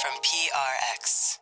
from PRX.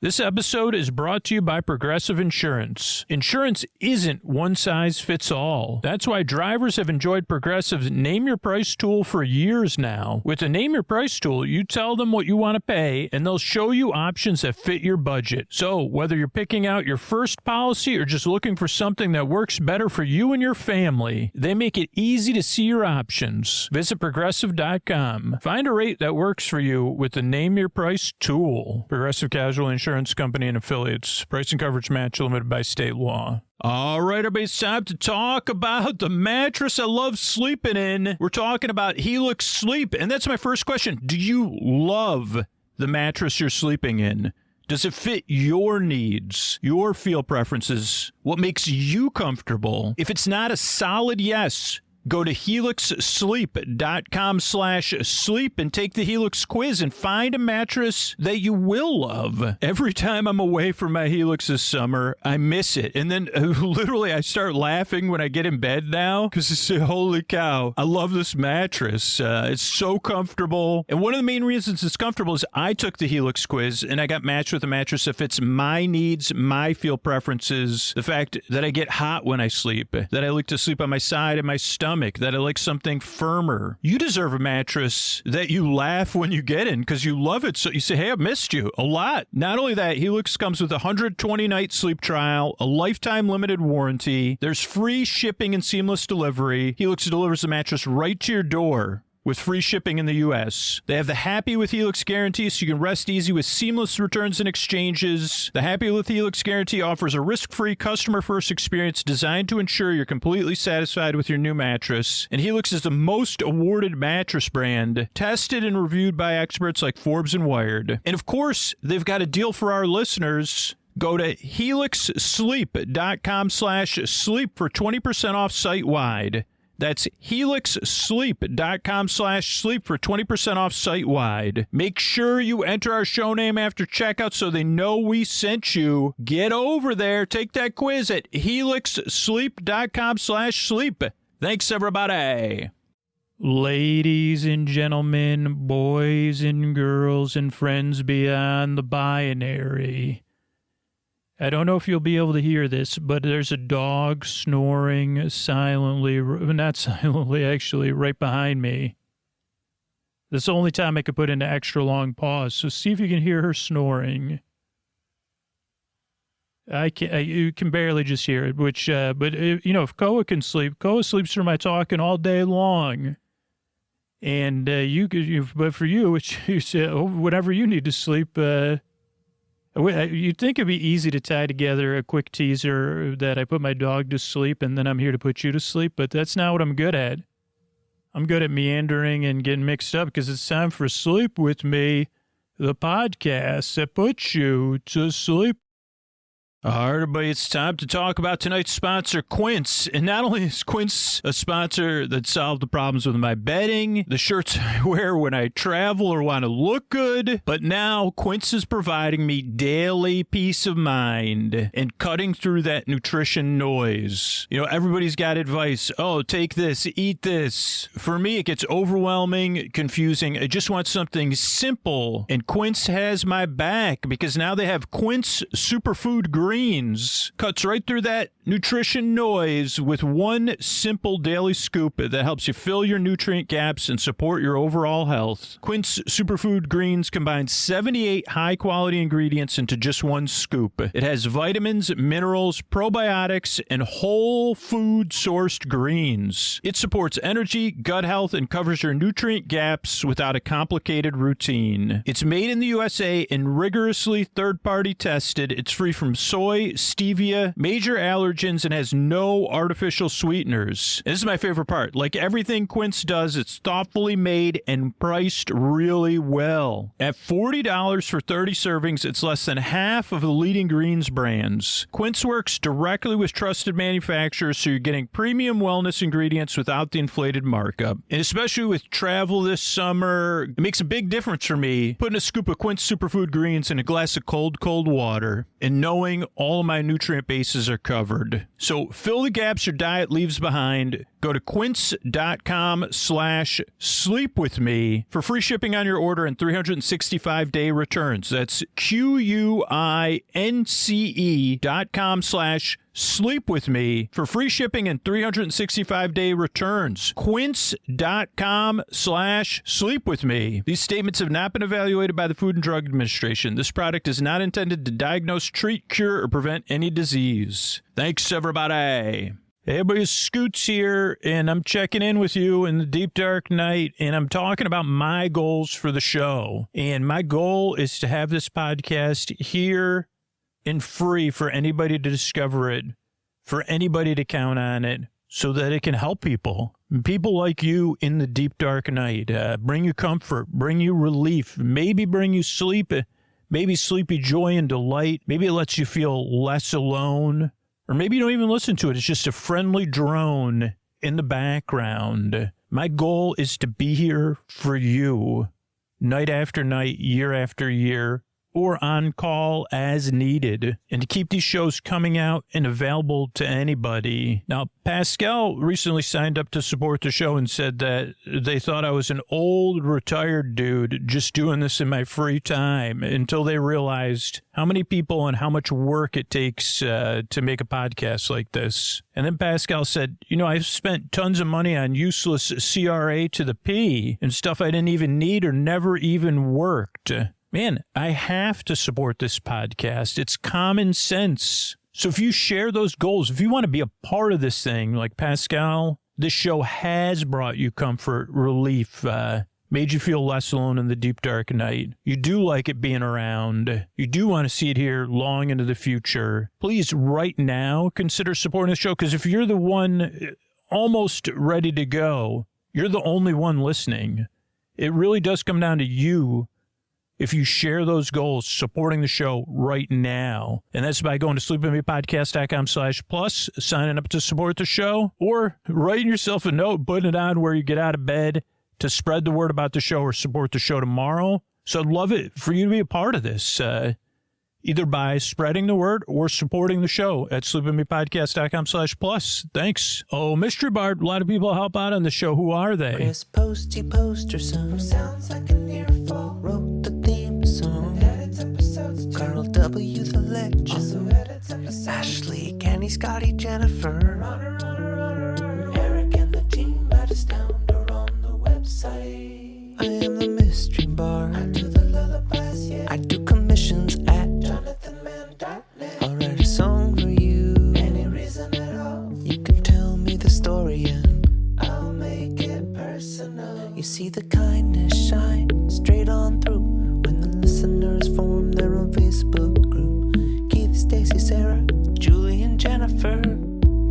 This episode is brought to you by Progressive Insurance. Insurance isn't one size fits all. That's why drivers have enjoyed Progressive's Name Your Price tool for years now. With the Name Your Price tool, you tell them what you want to pay, and they'll show you options that fit your budget. So, whether you're picking out your first policy or just looking for something that works better for you and your family, they make it easy to see your options. Visit Progressive.com. Find a rate that works for you with the Name Your Price tool. Progressive Casualty Insurance Company and affiliates. Price and coverage match limited by state law. All right, everybody, it's time to talk about the mattress I love sleeping in. We're talking about Helix Sleep, and that's my first question. Do you love the mattress you're sleeping in? Does it fit your needs, your feel preferences, what makes you comfortable? If it's not a solid yes, go to helixsleep.com/sleep and take the Helix quiz and find a mattress that you will love. Every time I'm away from my Helix this summer, I miss it. And then literally I start laughing when I get in bed now because I say, holy cow, I love this mattress. It's so comfortable. And one of the main reasons it's comfortable is I took the Helix quiz and I got matched with a mattress that fits my needs, my feel preferences, the fact that I get hot when I sleep, that I like to sleep on my side and my stomach, that I like something firmer. You deserve a mattress that you laugh when you get in because you love it. So you say, hey, I've missed you a lot. Not only that, Helix comes with a 120-night sleep trial, a lifetime limited warranty. There's free shipping and seamless delivery. Helix delivers the mattress right to your door with free shipping in the U.S. They have the Happy with Helix guarantee, so you can rest easy with seamless returns and exchanges. The Happy with Helix guarantee offers a risk-free, customer-first experience designed to ensure you're completely satisfied with your new mattress. And Helix is the most awarded mattress brand, tested and reviewed by experts like Forbes and Wired. And of course, they've got a deal for our listeners. Go to helixsleep.com/sleep for 20% off site-wide. That's helixsleep.com/sleep for 20% off site-wide. Make sure you enter our show name after checkout so they know we sent you. Get over there. Take that quiz at helixsleep.com/sleep. Thanks, everybody. Ladies and gentlemen, boys and girls, and friends beyond the binary. I don't know if you'll be able to hear this, but there's a dog snoring silently, not silently, actually, right behind me. That's the only time I could put in an extra long pause, so see if you can hear her snoring. You can barely just hear it, if Koa can sleep, Koa sleeps through my talking all day long. And but for you, you say, whenever you need to sleep, you'd think it'd be easy to tie together a quick teaser that I put my dog to sleep and then I'm here to put you to sleep, but that's not what I'm good at. I'm good at meandering and getting mixed up because it's time for Sleep With Me, the podcast that puts you to sleep. All right, everybody, it's time to talk about tonight's sponsor, Quince. And not only is Quince a sponsor that solved the problems with my bedding, the shirts I wear when I travel or want to look good, but now Quince is providing me daily peace of mind and cutting through that nutrition noise. You know, everybody's got advice. Oh, take this, eat this. For me, it gets overwhelming, confusing. I just want something simple. And Quince has my back because now they have Quince Superfood Greens. Cuts right through that nutrition noise with one simple daily scoop that helps you fill your nutrient gaps and support your overall health. Quince Superfood Greens combines 78 high-quality ingredients into just one scoop. It has vitamins, minerals, probiotics, and whole food-sourced greens. It supports energy, gut health, and covers your nutrient gaps without a complicated routine. It's made in the USA and rigorously third-party tested. It's free from soy, stevia, major allergens, and has no artificial sweeteners. And this is my favorite part. Like everything Quince does, it's thoughtfully made and priced really well. At $40 for 30 servings, it's less than half of the leading greens brands. Quince works directly with trusted manufacturers, so you're getting premium wellness ingredients without the inflated markup. And especially with travel this summer, it makes a big difference for me putting a scoop of Quince Superfood Greens in a glass of cold water and knowing all of my nutrient bases are covered. So fill the gaps your diet leaves behind. Go to quince.com/sleepwithme for free shipping on your order and 365-day returns. That's QUINCE.com/sleepwithme for free shipping and 365-day returns. Quince.com/sleepwithme. These statements have not been evaluated by the Food and Drug Administration. This product is not intended to diagnose, treat, cure, or prevent any disease. Thanks, everybody. Hey, everybody, Scoots here, and I'm checking in with you in the deep, dark night, and I'm talking about my goals for the show. And my goal is to have this podcast here and free for anybody to discover it, for anybody to count on it, so that it can help people. People like you in the deep, dark night. Bring you comfort, bring you relief, maybe bring you sleep, maybe sleepy joy and delight. Maybe it lets you feel less alone. Or maybe you don't even listen to it. It's just a friendly drone in the background. My goal is to be here for you night after night, year after year, or on call as needed, and to keep these shows coming out and available to anybody. Now, Pascal recently signed up to support the show and said that they thought I was an old retired dude just doing this in my free time, until they realized how many people and how much work it takes to make a podcast like this. And then Pascal said, I've spent tons of money on useless CRA to the P and stuff I didn't even need or never even worked. Man, I have to support this podcast. It's common sense. So if you share those goals, if you want to be a part of this thing, like Pascal, this show has brought you comfort, relief, made you feel less alone in the deep, dark night. You do like it being around. You do want to see it here long into the future. Please, right now, consider supporting the show, because if you're the one almost ready to go, you're the only one listening. It really does come down to you. If you share those goals, supporting the show right now. And that's by going to sleepwithmepodcast.com/plus, signing up to support the show, or writing yourself a note, putting it on where you get out of bed to spread the word about the show or support the show tomorrow. So I'd love it for you to be a part of this, either by spreading the word or supporting the show at sleepwithmepodcast.com/plus. Thanks. Oh, Mystery Bart, a lot of people help out on the show. Who are they? Chris Posty Poster Son sounds like an earful. Wrote the theme song. Edits episodes too. Carl W. the Legend. Also edits episodes. Ashley, Kenny, Scotty, Jennifer. Runner. Eric and the team at Astound or on the website. I am the Mystery Bart. I do the lullabies, yeah. I do commissions at JonathanMann.net. I'll write a song for you. Any reason at all. You can tell me the story and I'll make it personal. You see the kindness shine straight on through when the listeners form their own Facebook group. Keith, Stacy, Sarah, Julie, and Jennifer.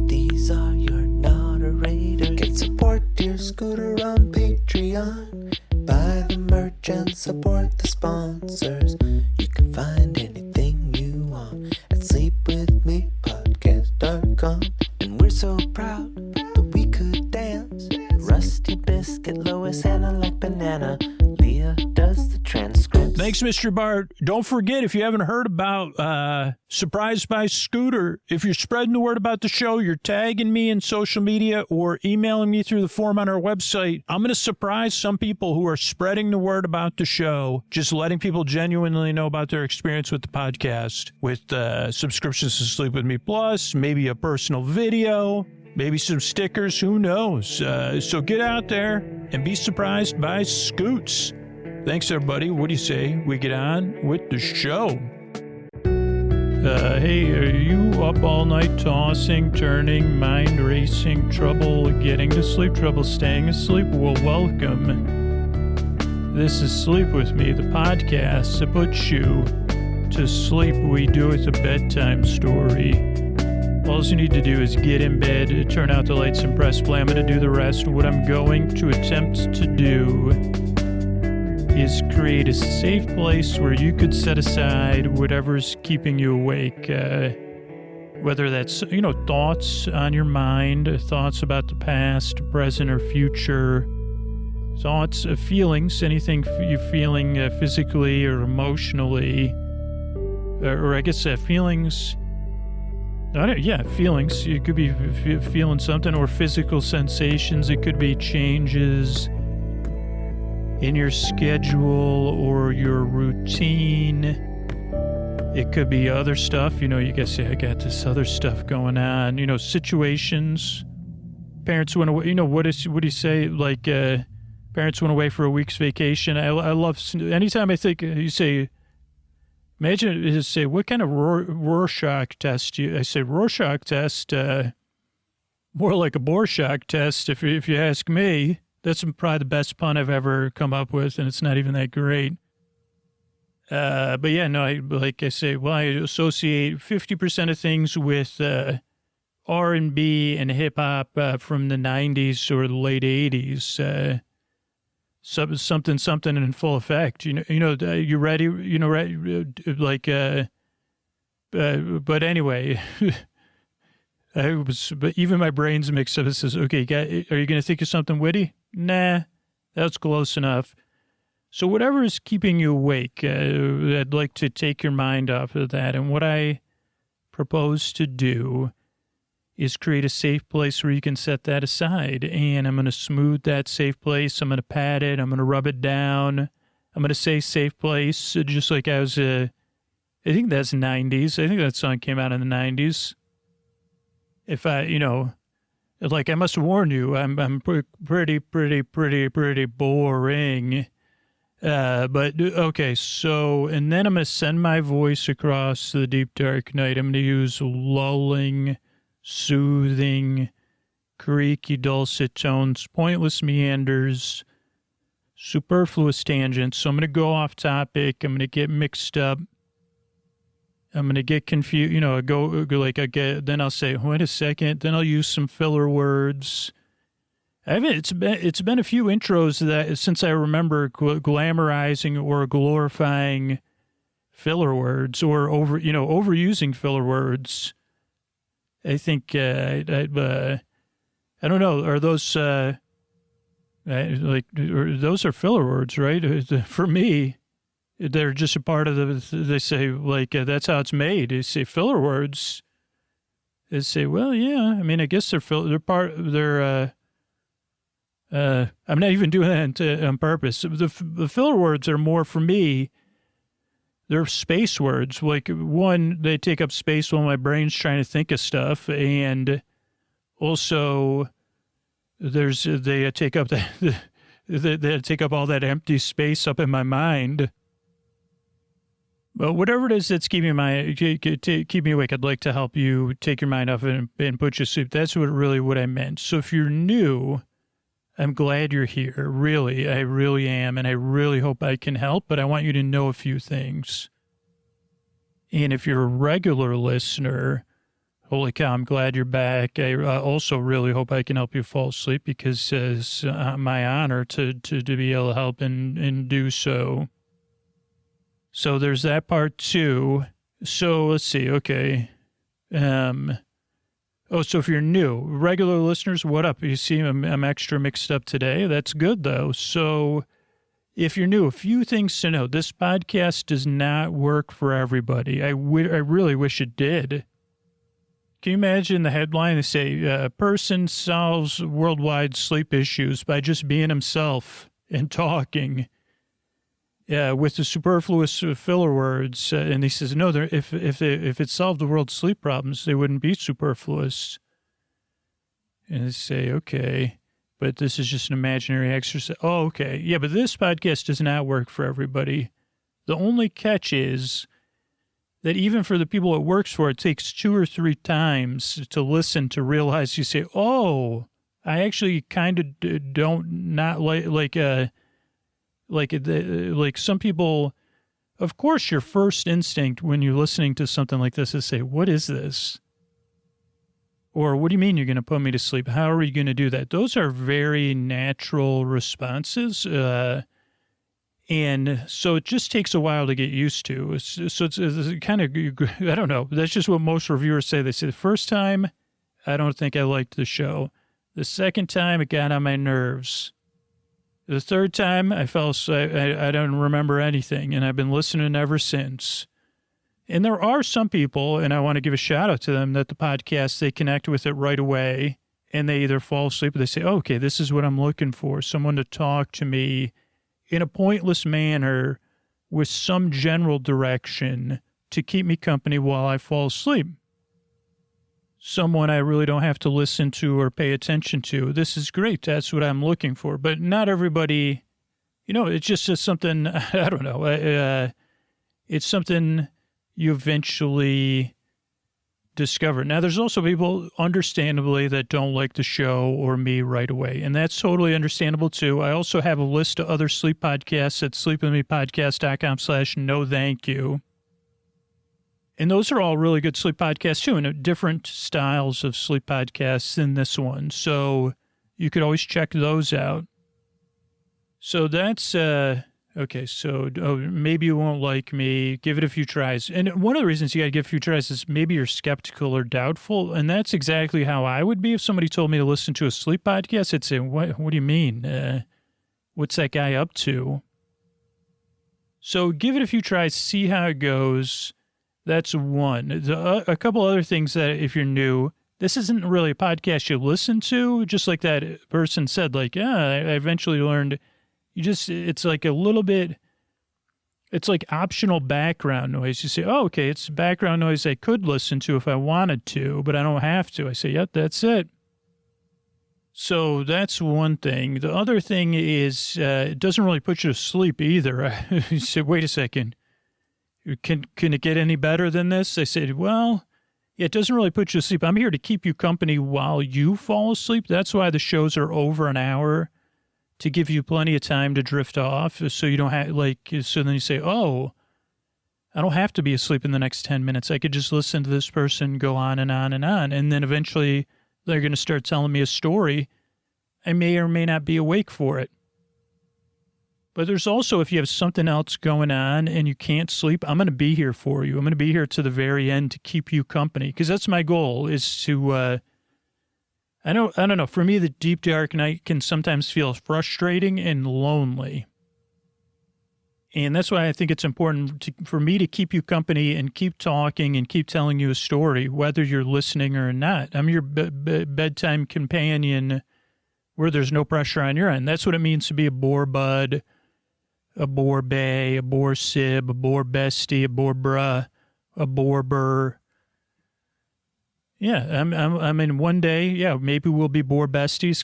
These are your moderators. Get support dear Scooter on Patreon. Buy the merch and support the sponsors. You can find anything you want at sleepwithmepodcast.com. And we're so proud that we could dance. Rusty Biscuit, Lois, Hannah like banana. Leah does the transcripts. Thanks, Mr. Bart. Don't forget, if you haven't heard about Surprised by Scooter, if you're spreading the word about the show, you're tagging me in social media or emailing me through the form on our website, I'm going to surprise some people who are spreading the word about the show, just letting people genuinely know about their experience with the podcast, with subscriptions to Sleep With Me Plus, maybe a personal video, maybe some stickers, who knows? So get out there and be surprised by Scoots. Thanks, everybody. What do you say we get on with the show? Hey, are you up all night tossing, turning, mind racing, trouble getting to sleep, trouble staying asleep? Well, welcome. This is Sleep With Me, the podcast that puts you to sleep. We do it a bedtime story. All you need to do is get in bed, turn out the lights, and press play. I'm going to do the rest. What I'm going to attempt to do is create a safe place where you could set aside whatever's keeping you awake, whether that's, thoughts on your mind, thoughts about the past, present, or future, thoughts, feelings, anything you're feeling physically or emotionally, or I guess feelings Yeah, feelings. You could be feeling something, or physical sensations. It could be changes in your schedule or your routine. It could be other stuff. You guys say, I got this other stuff going on. Situations. Parents went away. What do you say? Like, parents went away for a week's vacation. I love, anytime I think, you say, imagine, you say, what kind of Rorschach test I say, Rorschach test, more like a Borshak test, if you ask me. That's probably the best pun I've ever come up with, and it's not even that great. But yeah, no, I say, well, I associate 50% of things with R&B and hip-hop from the 90s or the late 80s. Something in full effect. You ready? Right? But anyway, but even my brain's mixed up. It says, okay, are you going to think of something witty? Nah, that's close enough. So whatever is keeping you awake, I'd like to take your mind off of that. And what I propose to do is create a safe place where you can set that aside. And I'm going to smooth that safe place. I'm going to pat it. I'm going to rub it down. I'm going to say safe place, just like I was, I think that's 90s. I think that song came out in the 90s. If I must warn you, I'm pretty boring. But okay, so, and then I'm going to send my voice across the deep dark night. I'm going to use lulling, soothing, creaky, dulcet tones, pointless meanders, superfluous tangents. So I'm going to go off topic. I'm going to get mixed up. I'm going to get confused, then I'll say, wait a second. Then I'll use some filler words. It's been a few intros that since I remember glamorizing or glorifying filler words or overusing filler words. I think, I don't know. Are those, those are filler words, right? For me, they're just a part of they say, that's how it's made. They say filler words. They say, well, yeah, I mean, I guess I'm not even doing that on purpose. The filler words are more, for me, they're space words. Like, one, they take up space while my brain's trying to think of stuff, and also they take up they take up all that empty space up in my mind. But whatever it is that's keep me awake, I'd like to help you take your mind off it and put you to sleep. That's what I meant. So if you're new, I'm glad you're here. Really, I really am. And I really hope I can help, but I want you to know a few things. And if you're a regular listener, holy cow, I'm glad you're back. I also really hope I can help you fall asleep, because it's my honor to be able to help and do so. So there's that part too. So let's see. Okay. So if you're new, regular listeners, what up? You see, I'm extra mixed up today. That's good though. So if you're new, a few things to know. This podcast does not work for everybody. I really wish it did. Can you imagine the headline? They say, person solves worldwide sleep issues by just being himself and talking. With the superfluous filler words, and he says, no, if it solved the world's sleep problems, they wouldn't be superfluous. And they say, okay, but this is just an imaginary exercise. Oh, okay. Yeah, but this podcast does not work for everybody. The only catch is that even for the people it works for, it takes 2 or 3 times to listen to realize. You say, oh, I actually kind of don't not like some people. Of course, your first instinct when you're listening to something like this is say, what is this? Or what do you mean you're going to put me to sleep? How are you going to do that? Those are very natural responses. And so it just takes a while to get used to. It's kind of, I don't know. That's just what most reviewers say. They say the first time, I don't think I liked the show. The second time, it got on my nerves. The third time, I don't remember anything, and I've been listening ever since. And there are some people, and I want to give a shout out to them, that the podcast, they connect with it right away and they either fall asleep or they say, oh, okay, this is what I'm looking for. Someone to talk to me in a pointless manner with some general direction to keep me company while I fall asleep. Someone I really don't have to listen to or pay attention to. This is great. That's what I'm looking for. But not everybody, it's just something, I don't know. It's something you eventually discover. Now, there's also people, understandably, that don't like the show or me right away. And that's totally understandable, too. I also have a list of other sleep podcasts at sleepwithmepodcast.com/no thank you. And those are all really good sleep podcasts, too, and different styles of sleep podcasts than this one. So you could always check those out. So that's, okay, so maybe you won't like me. Give it a few tries. And one of the reasons you got to give a few tries is maybe you're skeptical or doubtful. And that's exactly how I would be if somebody told me to listen to a sleep podcast. I'd say, what do you mean? What's that guy up to? So give it a few tries, see how it goes. That's one. A couple other things that if you're new, this isn't really a podcast you listen to. Just like that person said, like, I eventually learned it's like a little bit, it's like optional background noise. You say, oh, okay, it's background noise I could listen to if I wanted to, but I don't have to. I say, yep, that's it. So that's one thing. The other thing is it doesn't really put you to sleep either. You say, wait a second. Can it get any better than this? I said, well, yeah, it doesn't really put you to sleep. I'm here to keep you company while you fall asleep. That's why the shows are over an hour, to give you plenty of time to drift off. So you don't have, so then you say, oh, I don't have to be asleep in the next 10 minutes. I could just listen to this person go on and on and on. And then eventually they're going to start telling me a story. I may or may not be awake for it. But there's also, if you have something else going on and you can't sleep, I'm going to be here for you. I'm going to be here to the very end to keep you company. Because that's my goal, is to, I don't know. For me, the deep, dark night can sometimes feel frustrating and lonely. And that's why I think it's important for me to keep you company and keep talking and keep telling you a story, whether you're listening or not. I'm your bedtime companion where there's no pressure on your end. That's what it means to be a bore bud, a bore bae, a bore sib, a bore bestie, a bore bruh, a bore burr. Yeah, I mean, one day, yeah, maybe we'll be bore besties.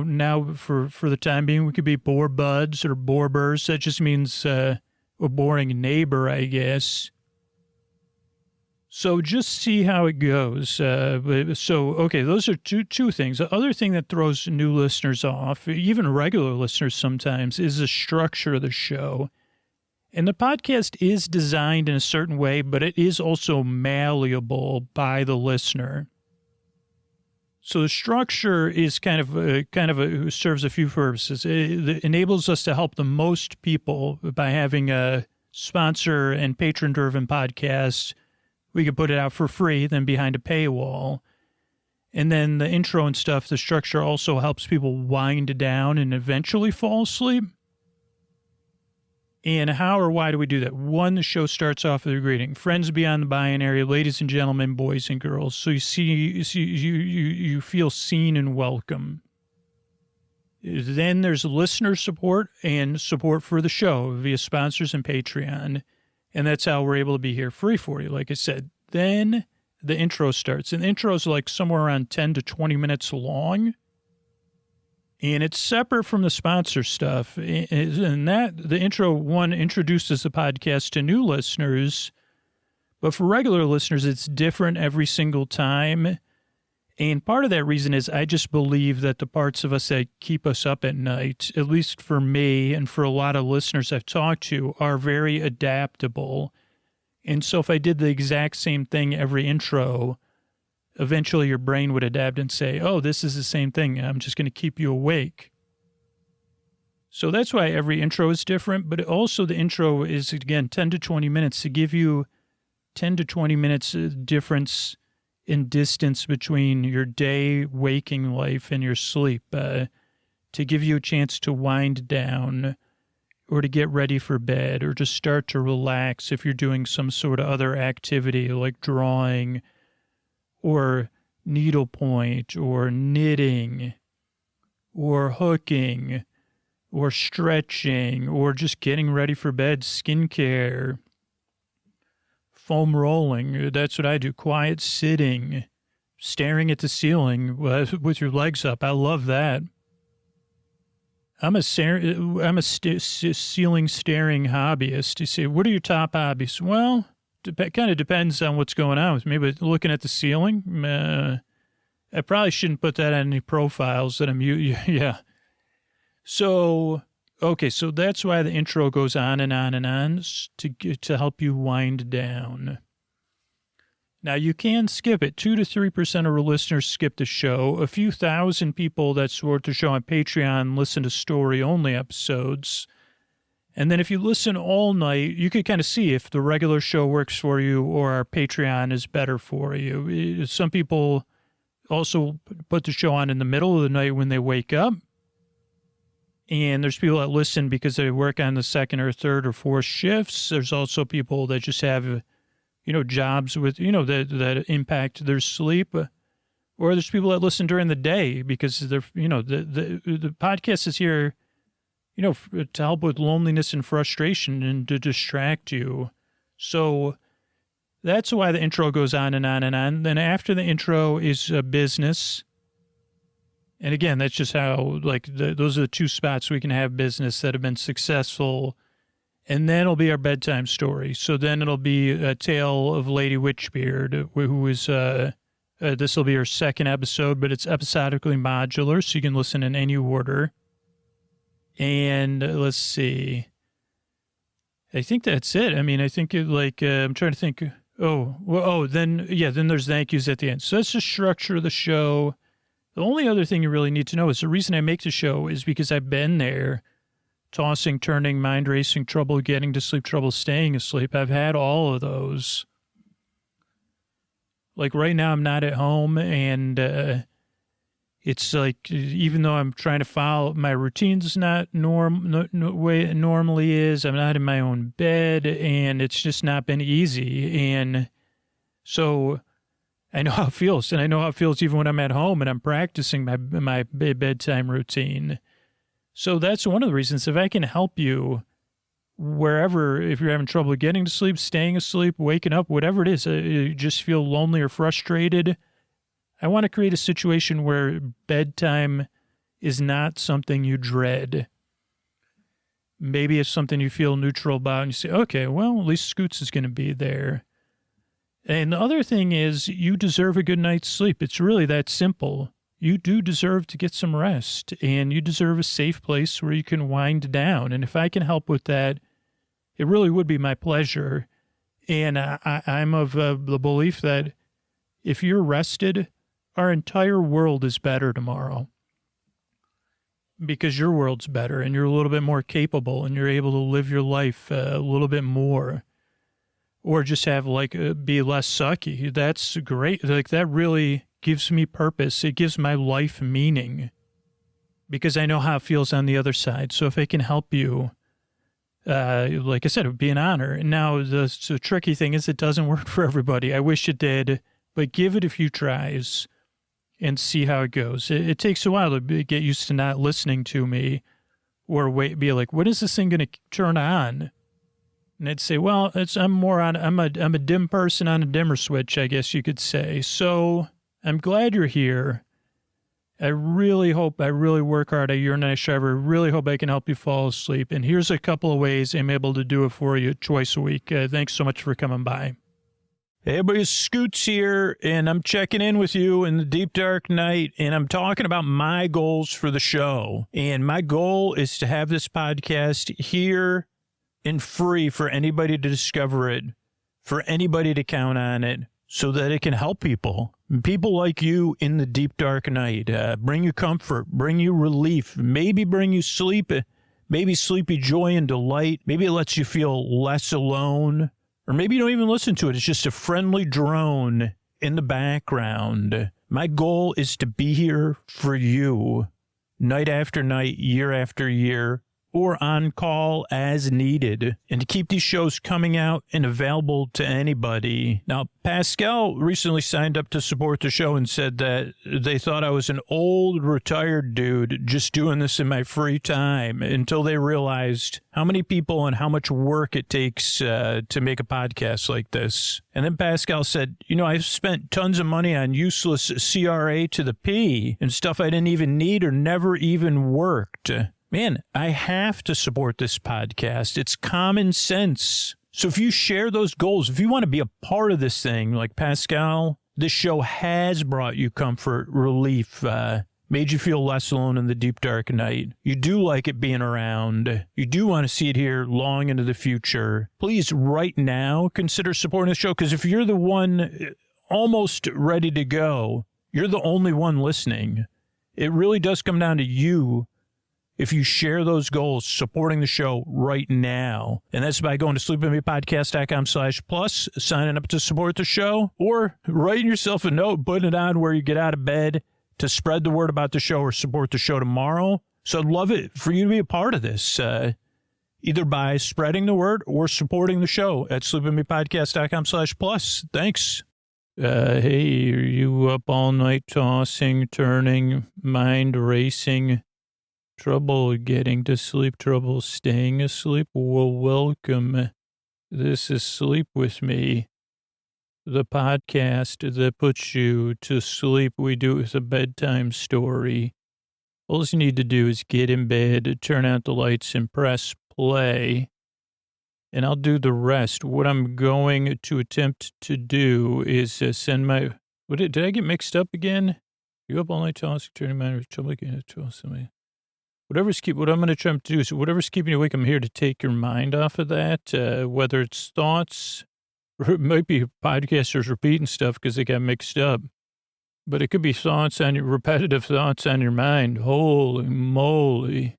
Now for the time being, we could be bore buds or bore burrs. That just means a boring neighbor, I guess. So just see how it goes. Okay, those are two things. The other thing that throws new listeners off, even regular listeners sometimes, is the structure of the show. And the podcast is designed in a certain way, but it is also malleable by the listener. So the structure is serves a few purposes. It enables us to help the most people by having a sponsor and patron-driven podcast. We could put it out for free, then behind a paywall. And then the intro and stuff, the structure also helps people wind down and eventually fall asleep. And how or why do we do that? One, the show starts off with a greeting. Friends beyond the binary, ladies and gentlemen, boys and girls. So you feel seen and welcome. Then there's listener support and support for the show via sponsors and Patreon. And that's how we're able to be here free for you, like I said. Then the intro starts. And the intro is like somewhere around 10 to 20 minutes long. And it's separate from the sponsor stuff. And the intro, one, introduces the podcast to new listeners. But for regular listeners, it's different every single time. And part of that reason is I just believe that the parts of us that keep us up at night, at least for me and for a lot of listeners I've talked to, are very adaptable. And so if I did the exact same thing every intro, eventually your brain would adapt and say, oh, this is the same thing. I'm just going to keep you awake. So that's why every intro is different. But also the intro is, again, 10 to 20 minutes to give you 10 to 20 minutes difference in distance between your day waking life and your sleep, to give you a chance to wind down or to get ready for bed or to start to relax if you're doing some sort of other activity like drawing or needlepoint or knitting or hooking or stretching or just getting ready for bed, skincare, foam rolling. That's what I do. Quiet sitting, staring at the ceiling with your legs up. I love that. I'm a ceiling staring hobbyist. You say, what are your top hobbies? Well, kind of depends on what's going on with me, but looking at the ceiling, I probably shouldn't put that on any profiles that I'm yeah. So, okay, so that's why the intro goes on and on and on to help you wind down. Now, you can skip it. 2 to 3% of our listeners skip the show. A few thousand people that support the show on Patreon listen to story-only episodes. And then if you listen all night, you could kind of see if the regular show works for you or our Patreon is better for you. Some people also put the show on in the middle of the night when they wake up. And there's people that listen because they work on the second or third or fourth shifts. There's also people that just have, jobs with, that impact their sleep. Or there's people that listen during the day because they're, the podcast is here, to help with loneliness and frustration and to distract you. So that's why the intro goes on and on and on. Then after the intro is business. And again, that's just how, those are the two spots we can have business that have been successful. And then it'll be our bedtime story. So then it'll be a tale of Lady Witchbeard, who is, this will be her second episode, but it's episodically modular, so you can listen in any order. And let's see. I think that's it. I mean, I think I'm trying to think. Then there's thank yous at the end. So that's the structure of the show. The only other thing you really need to know is the reason I make the show is because I've been there, tossing, turning, mind racing, trouble getting to sleep, trouble staying asleep. I've had all of those. Like right now I'm not at home and it's like, even though I'm trying to follow my routine's not way it normally is, I'm not in my own bed and it's just not been easy. And so I know how it feels, and I know how it feels even when I'm at home and I'm practicing my bedtime routine. So that's one of the reasons. If I can help you wherever, if you're having trouble getting to sleep, staying asleep, waking up, whatever it is, you just feel lonely or frustrated, I want to create a situation where bedtime is not something you dread. Maybe it's something you feel neutral about, and you say, okay, well, at least Scoots is going to be there. And the other thing is, you deserve a good night's sleep. It's really that simple. You do deserve to get some rest, and you deserve a safe place where you can wind down. And if I can help with that, it really would be my pleasure. And I'm of the belief that if you're rested, our entire world is better tomorrow. Because your world's better, and you're a little bit more capable, and you're able to live your life a little bit more. Or just have, be less sucky. That's great. That really gives me purpose. It gives my life meaning. Because I know how it feels on the other side. So if I can help you, like I said, it would be an honor. Now, the tricky thing is it doesn't work for everybody. I wish it did. But give it a few tries and see how it goes. It takes a while to get used to not listening to me. Or be like, when is this thing going to turn on? And I'd say, well, I'm a dim person on a dimmer switch, I guess you could say. So I'm glad you're here. I really work hard. You're a nice driver. I really hope I can help you fall asleep. And here's a couple of ways I'm able to do it for you twice a week. Thanks so much for coming by. Hey, everybody, Scoots here, and I'm checking in with you in the deep, dark night, and I'm talking about my goals for the show. And my goal is to have this podcast here and free for anybody to discover it, for anybody to count on it, so that it can help people. People like you in the deep, dark night. Bring you comfort, bring you relief, maybe bring you sleep, maybe sleepy joy and delight. Maybe it lets you feel less alone. Or maybe you don't even listen to it. It's just a friendly drone in the background. My goal is to be here for you, night after night, year after year, or on call as needed, and to keep these shows coming out and available to anybody. Now, Pascal recently signed up to support the show and said that they thought I was an old retired dude just doing this in my free time, until they realized how many people and how much work it takes to make a podcast like this. And then Pascal said, I've spent tons of money on useless CRA to the P and stuff I didn't even need or never even worked. Man, I have to support this podcast. It's common sense. So if you share those goals, if you want to be a part of this thing, like Pascal, this show has brought you comfort, relief, made you feel less alone in the deep, dark night. You do like it being around. You do want to see it here long into the future. Please, right now, consider supporting the show, because if you're the one almost ready to go, you're the only one listening. It really does come down to you. If you share those goals, supporting the show right now. And that's by going to sleepwithmepodcast.com/plus, signing up to support the show, or writing yourself a note, putting it on where you get out of bed to spread the word about the show or support the show tomorrow. So I'd love it for you to be a part of this, either by spreading the word or supporting the show at sleepwithmepodcast.com/plus. Thanks. Hey, are you up all night tossing, turning, mind racing? Trouble getting to sleep, trouble staying asleep? Well, welcome. This is Sleep With Me, the podcast that puts you to sleep. We do it with a bedtime story. All you need to do is get in bed, turn out the lights, and press play, and I'll do the rest. What I'm going to attempt to do is send my... Did I get mixed up again? You up all night tossing, turning, mind, trouble getting to somebody. What I'm going to try to do is whatever's keeping you awake, I'm here to take your mind off of that, whether it's thoughts, or it might be podcasters repeating stuff because they got mixed up, but it could be repetitive thoughts on your mind. Holy moly.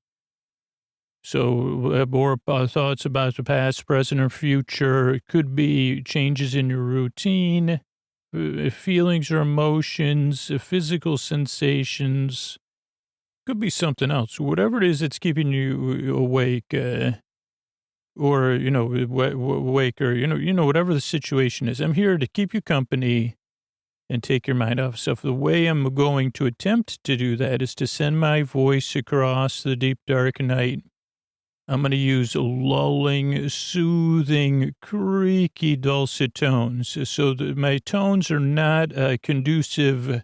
So, or thoughts about the past, present, or future. It could be changes in your routine, feelings or emotions, physical sensations. Could be something else. Whatever it is that's keeping you awake, or, awake, or, whatever the situation is. I'm here to keep you company and take your mind off stuff. The way I'm going to attempt to do that is to send my voice across the deep, dark night. I'm going to use lulling, soothing, creaky, dulcet tones. So that my tones are not conducive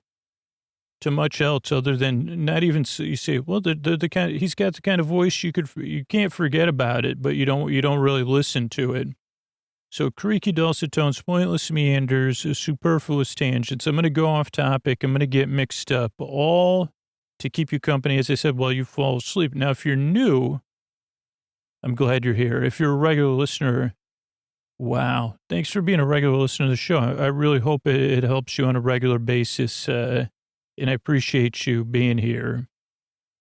to much else other than not even, you say, well, the kind of, he's got the kind of voice you can't forget about it, but you don't really listen to it. So creaky, dulcet tones, pointless meanders, superfluous tangents. I'm going to go off topic. I'm going to get mixed up, all to keep you company, as I said, while you fall asleep. Now, if you're new, I'm glad you're here. If you're a regular listener, wow, thanks for being a regular listener to the show. I really hope it helps you on a regular basis, and I appreciate you being here.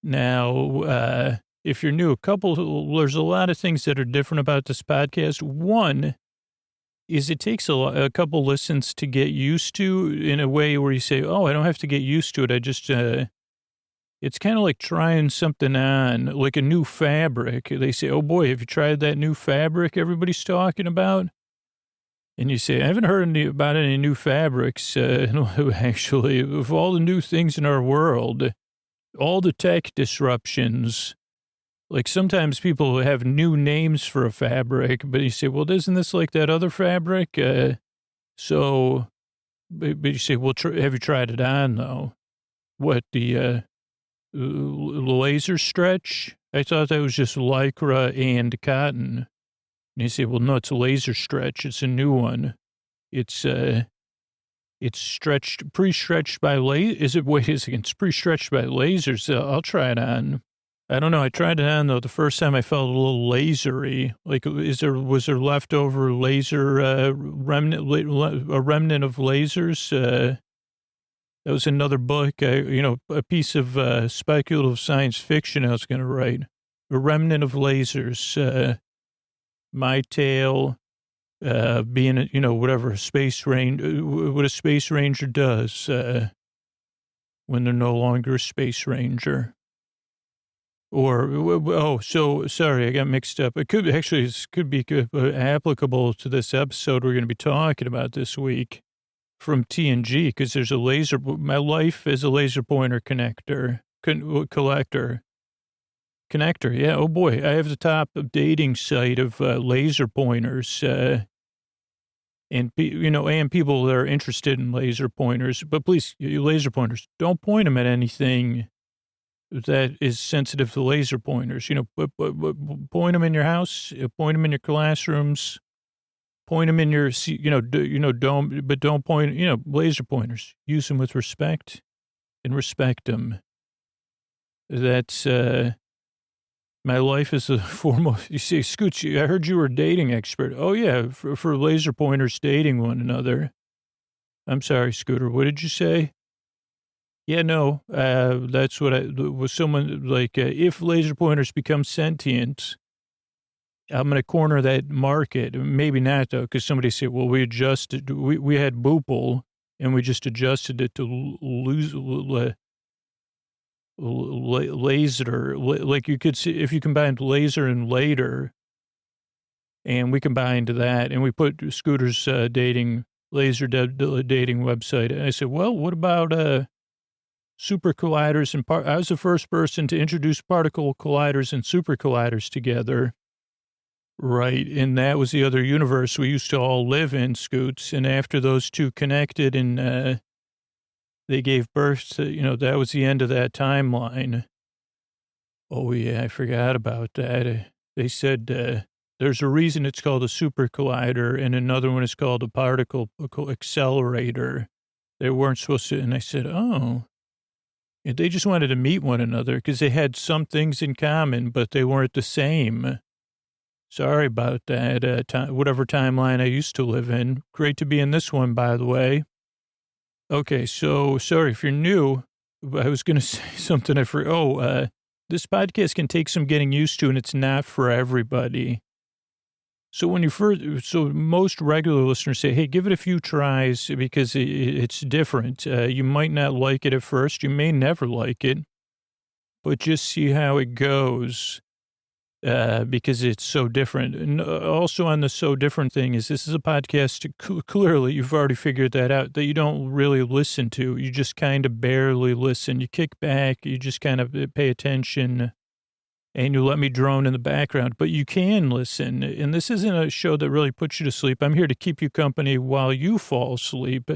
Now, if you're new, there's a lot of things that are different about this podcast. One is it takes a couple listens to get used to, in a way where you say, oh, I don't have to get used to it. I just, it's kind of like trying something on, like a new fabric. They say, oh boy, have you tried that new fabric everybody's talking about? And you say, I haven't heard about any new fabrics, actually, of all the new things in our world, all the tech disruptions. Like sometimes people have new names for a fabric, but you say, well, isn't this like that other fabric? But you say, well, have you tried it on though? What, the laser stretch? I thought that was just Lycra and cotton. And you say, well, no, it's a laser stretch. It's a new one. It's stretched, pre-stretched by it's pre-stretched by lasers. I'll try it on. I don't know. I tried it on though. The first time I felt a little lasery. Like, was there leftover laser, a remnant of lasers? That was another book, a piece of speculative science fiction I was going to write. A remnant of lasers. My tale, being, whatever what a space ranger does when they're no longer a space ranger. Or, oh, so sorry, I got mixed up. This could be applicable to this episode we're going to be talking about this week from TNG, because there's my life is a laser pointer collector. Yeah. Oh boy. I have the top dating site of laser pointers, and people that are interested in laser pointers, but please, you laser pointers, don't point them at anything that is sensitive to laser pointers. Point them in your house, point them in your classrooms, point them in your, don't point, laser pointers. Use them with respect and respect them. That's, my life is a foremost. You say, Scooch, I heard you were a dating expert. Oh, yeah, for laser pointers dating one another. I'm sorry, Scooter. What did you say? Yeah, no, that's what was someone like, if laser pointers become sentient, I'm going to corner that market. Maybe not, though, because somebody said, well, we had Boople, and we just adjusted it to laser, like you could see if you combined laser and later, and we combined that, and we put Scooter's dating website. And I said, well, what about super colliders? And I was the first person to introduce particle colliders and super colliders together, right? And that was the other universe we used to all live in, Scoots. And after those two connected and they gave birth to, that was the end of that timeline. Oh, yeah, I forgot about that. They said there's a reason it's called a super collider, and another one is called a particle accelerator. They weren't supposed to, and I said, oh. And they just wanted to meet one another because they had some things in common, but they weren't the same. Sorry about that, whatever timeline I used to live in. Great to be in this one, by the way. Okay, so sorry if you're new. I was going to say something I forgot. This podcast can take some getting used to, and it's not for everybody. So most regular listeners say, hey, give it a few tries because it's different. You might not like it at first. You may never like it, but just see how it goes. Because it's so different. And also on the so different thing is this is a podcast, clearly you've already figured that out, that you don't really listen to. You just kind of barely listen. You kick back, you just kind of pay attention, and you let me drone in the background. But you can listen. And this isn't a show that really puts you to sleep. I'm here to keep you company while you fall asleep.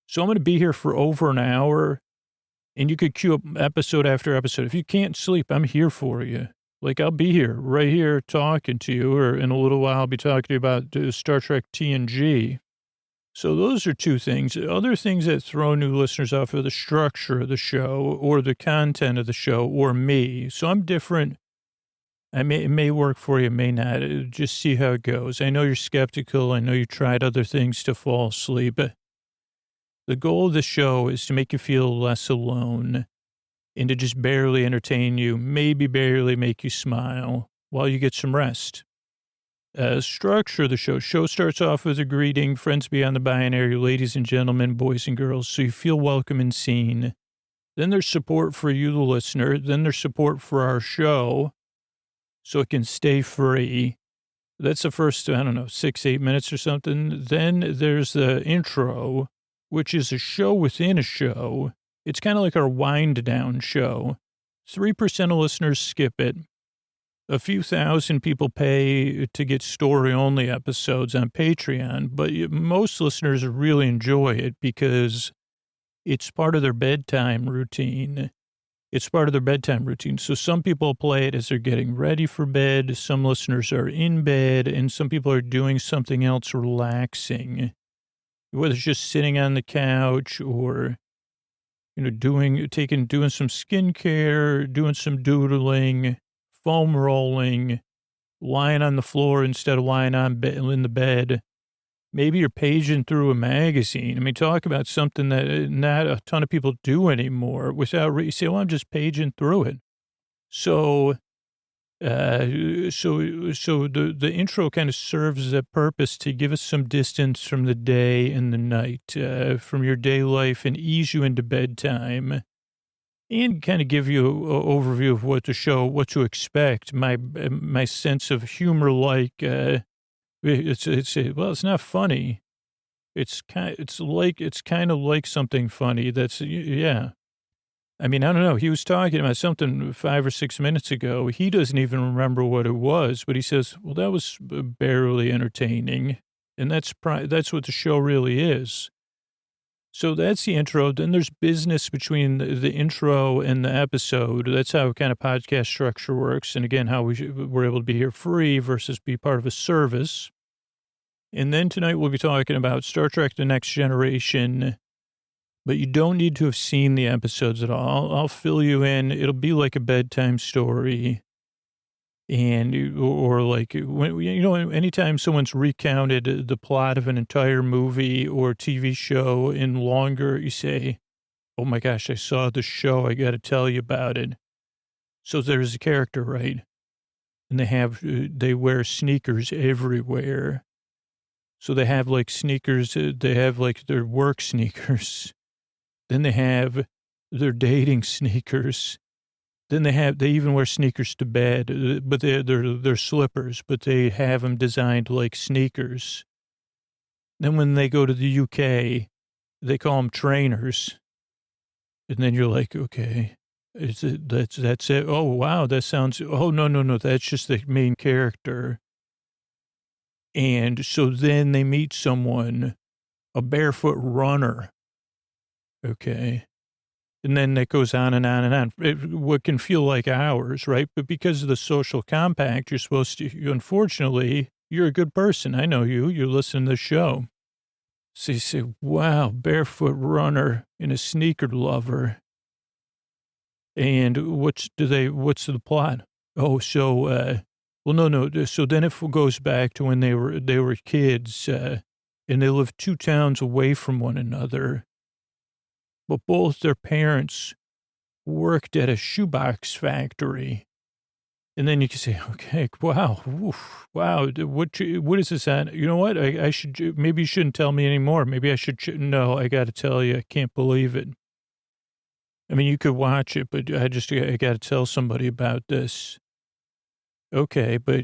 So I'm going to be here for over an hour, and you could queue up episode after episode. If you can't sleep, I'm here for you. Like, I'll be here, right here, talking to you, or in a little while I'll be talking to you about Star Trek TNG. So those are two things. Other things that throw new listeners off are the structure of the show, or the content of the show, or me. So I'm different. It may work for you, it may not. Just see how it goes. I know you're skeptical. I know you tried other things to fall asleep. The goal of the show is to make you feel less alone, and to just barely entertain you, maybe barely make you smile while you get some rest. Structure of the show. Show starts off with a greeting, friends beyond the binary, ladies and gentlemen, boys and girls, so you feel welcome and seen. Then there's support for you, the listener. Then there's support for our show, so it can stay free. That's the first, 6-8 minutes or something. Then there's the intro, which is a show within a show. It's kind of like our wind down show. 3% of listeners skip it. A few thousand people pay to get story only episodes on Patreon, but most listeners really enjoy it because it's part of their bedtime routine. So some people play it as they're getting ready for bed. Some listeners are in bed, and some people are doing something else relaxing, whether it's just sitting on the couch or doing some skincare, doing some doodling, foam rolling, lying on the floor instead of lying in the bed. Maybe you're paging through a magazine. I mean, talk about something that not a ton of people do anymore you say, well, I'm just paging through it. So the intro kind of serves as a purpose to give us some distance from the day and the night, from your day life, and ease you into bedtime. and kind of give you an overview of what to expect. My sense of humor, it's not funny. It's kind of like something funny. Yeah. I mean, I don't know. He was talking about something 5 or 6 minutes ago. He doesn't even remember what it was, but he says, well, that was barely entertaining. And that's what the show really is. So that's the intro. Then there's business between the intro and the episode. That's how kind of podcast structure works. And again, how we're able to be here free versus be part of a service. And then tonight we'll be talking about Star Trek: The Next Generation. But you don't need to have seen the episodes at all. I'll fill you in. It'll be like a bedtime story. Or like, anytime someone's recounted the plot of an entire movie or TV show in longer, you say, oh my gosh, I saw the show. I got to tell you about it. So there's a character, right? And they wear sneakers everywhere. So they have like sneakers, they have like their work sneakers. Then they have their dating sneakers. Then they even wear sneakers to bed, but they're slippers, but they have them designed like sneakers. Then when they go to the UK, they call them trainers. And then you're like, okay, that's it. Oh, wow. That sounds, oh, no. That's just the main character. And so then they meet someone, a barefoot runner. Okay. And then it goes on and on and on. What can feel like hours, right? But because of the social compact, you're supposed to, unfortunately, you're a good person. I know you're listening to the show. So you say, wow, barefoot runner and a sneaker lover. And what's the plot? Oh, so, no. So then it goes back to when they were kids, and they lived 2 towns away from one another. But both their parents worked at a shoebox factory. And then you can say, okay, wow, oof, wow, what is this at? You know what? Maybe you shouldn't tell me anymore. Maybe I should, no, I got to tell you, I can't believe it. I mean, you could watch it, but I got to tell somebody about this. Okay, but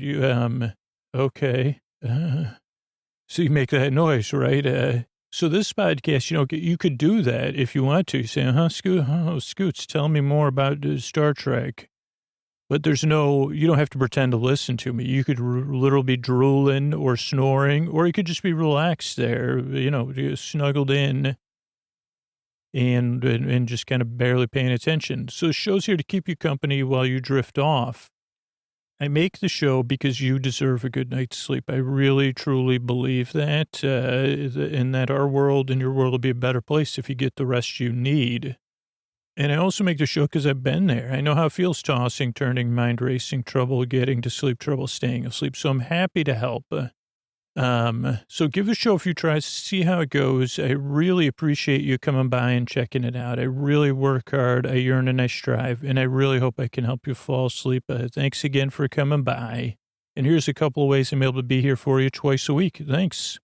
okay. So you make that noise, right? So this podcast, you could do that if you want to. You say, Scoots, tell me more about Star Trek. But you don't have to pretend to listen to me. You could literally be drooling or snoring, or you could just be relaxed there, snuggled in and just kind of barely paying attention. So the show's here to keep you company while you drift off. I make the show because you deserve a good night's sleep. I really, truly believe that, and that our world and your world will be a better place if you get the rest you need. And I also make the show because I've been there. I know how it feels tossing, turning, mind racing, trouble getting to sleep, trouble staying asleep. So I'm happy to help. So give the show a few tries, see how it goes. I really appreciate you coming by and checking it out. I really work hard. I yearn and I strive, and I really hope I can help you fall asleep. Thanks again for coming by. And here's a couple of ways I'm able to be here for you twice a week. Thanks.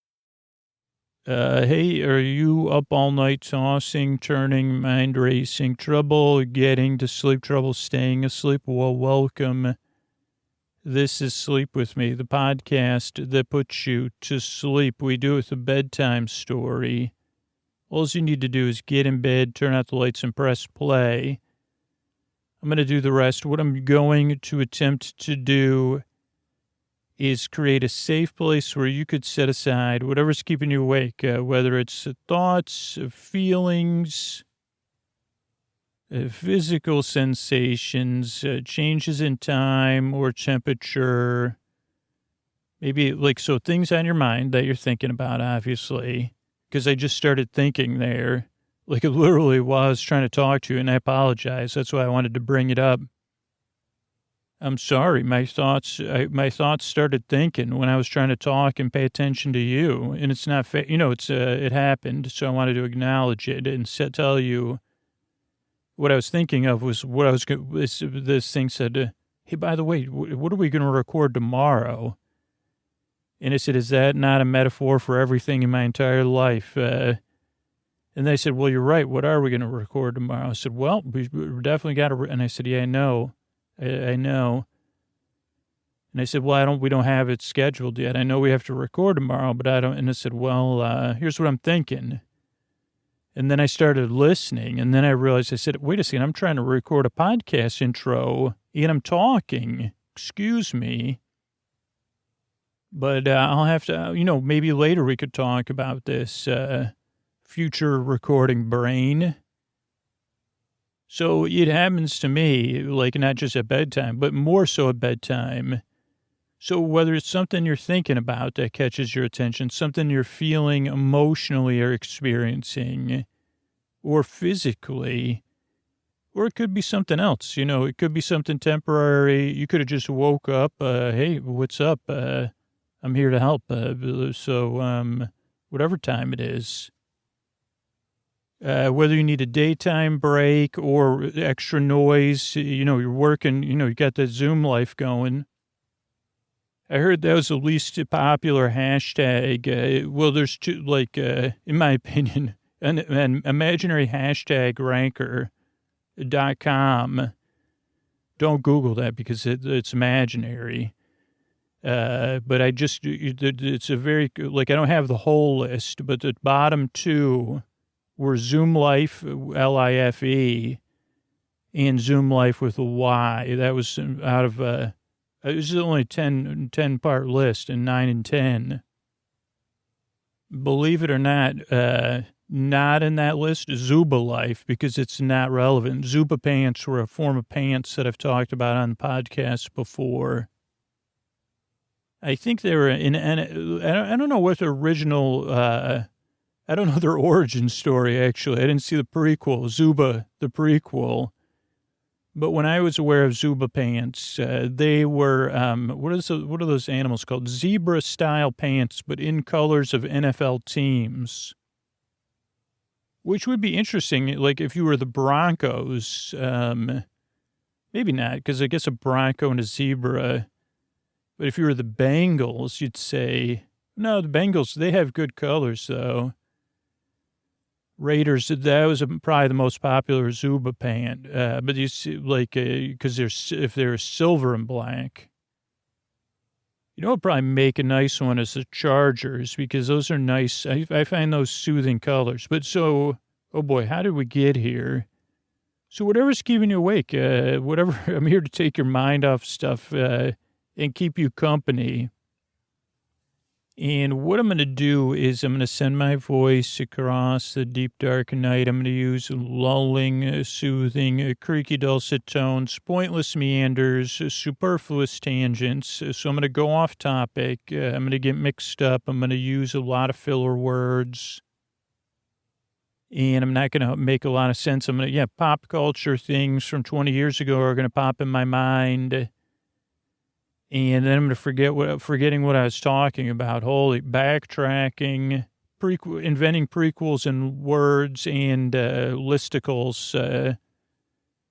Hey, are you up all night tossing, turning, mind racing, trouble getting to sleep, trouble staying asleep? Well, welcome. This is Sleep With Me, the podcast that puts you to sleep. We do it with a bedtime story. All you need to do is get in bed, turn out the lights, and press play. I'm going to do the rest. What I'm going to attempt to do is create a safe place where you could set aside whatever's keeping you awake, whether it's thoughts, feelings, physical sensations, changes in time or temperature, maybe so things on your mind that you're thinking about, obviously, because I just started thinking there, literally while I was trying to talk to you, and I apologize. That's why I wanted to bring it up. I'm sorry. My thoughts started thinking when I was trying to talk and pay attention to you, and it's not fair. It happened. So I wanted to acknowledge it and tell you what I was thinking of was what I was, this thing said, hey, by the way, what are we going to record tomorrow? And I said, is that not a metaphor for everything in my entire life? And they said, well, you're right. What are we going to record tomorrow? I said, well, we definitely got to. And I said, yeah, I know. I know. And I said, well, we don't have it scheduled yet. I know we have to record tomorrow, but I don't. And I said, well, here's what I'm thinking. And then I started listening, and then I realized, I said, wait a second, I'm trying to record a podcast intro, and I'm talking. Excuse me. But I'll have to, maybe later we could talk about this future recording brain. So it happens to me, like not just at bedtime, but more so at bedtime. So whether it's something you're thinking about that catches your attention, something you're feeling emotionally or experiencing, or physically, or it could be something else, it could be something temporary. You could have just woke up, hey, what's up? I'm here to help. So whatever time it is, whether you need a daytime break or extra noise, you're working, you got that Zoom life going. I heard that was the least popular hashtag. Well, there's two, like, in my opinion, an imaginary hashtag ranker.com. Don't Google that because it's imaginary. But it's a very, like, I don't have the whole list, but the bottom two were Zoom Life, Life, and Zoom Life with a Y. That was out of, it was only 10-part list, and 9 and 10. Believe it or not in that list, Zubaz Life, because it's not relevant. Zubaz pants were a form of pants that I've talked about on the podcast before. I think they were in, I don't know what the original, I don't know their origin story, actually. I didn't see the prequel, Zubaz, the prequel. But when I was aware of Zubaz pants, they were, what are those animals called? Zebra-style pants, but in colors of NFL teams. Which would be interesting, like if you were the Broncos, maybe not, because I guess a Bronco and a zebra. But if you were the Bengals, you'd say, no, the Bengals, they have good colors, though. Raiders, that was probably the most popular Zubaz pant. But you see, like, because if they're silver and black. It'd probably make a nice one is the Chargers, because those are nice. I find those soothing colors. But so, oh boy, how did we get here? So whatever's keeping you awake, whatever, I'm here to take your mind off stuff and keep you company. And what I'm going to do is I'm going to send my voice across the deep, dark night. I'm going to use lulling, soothing, creaky, dulcet tones, pointless meanders, superfluous tangents. So I'm going to go off topic. I'm going to get mixed up. I'm going to use a lot of filler words. And I'm not going to make a lot of sense. I'm going to, pop culture things from 20 years ago are going to pop in my mind. And then I'm going to forgetting what I was talking about. Holy, backtracking, inventing prequels and words and listicles. I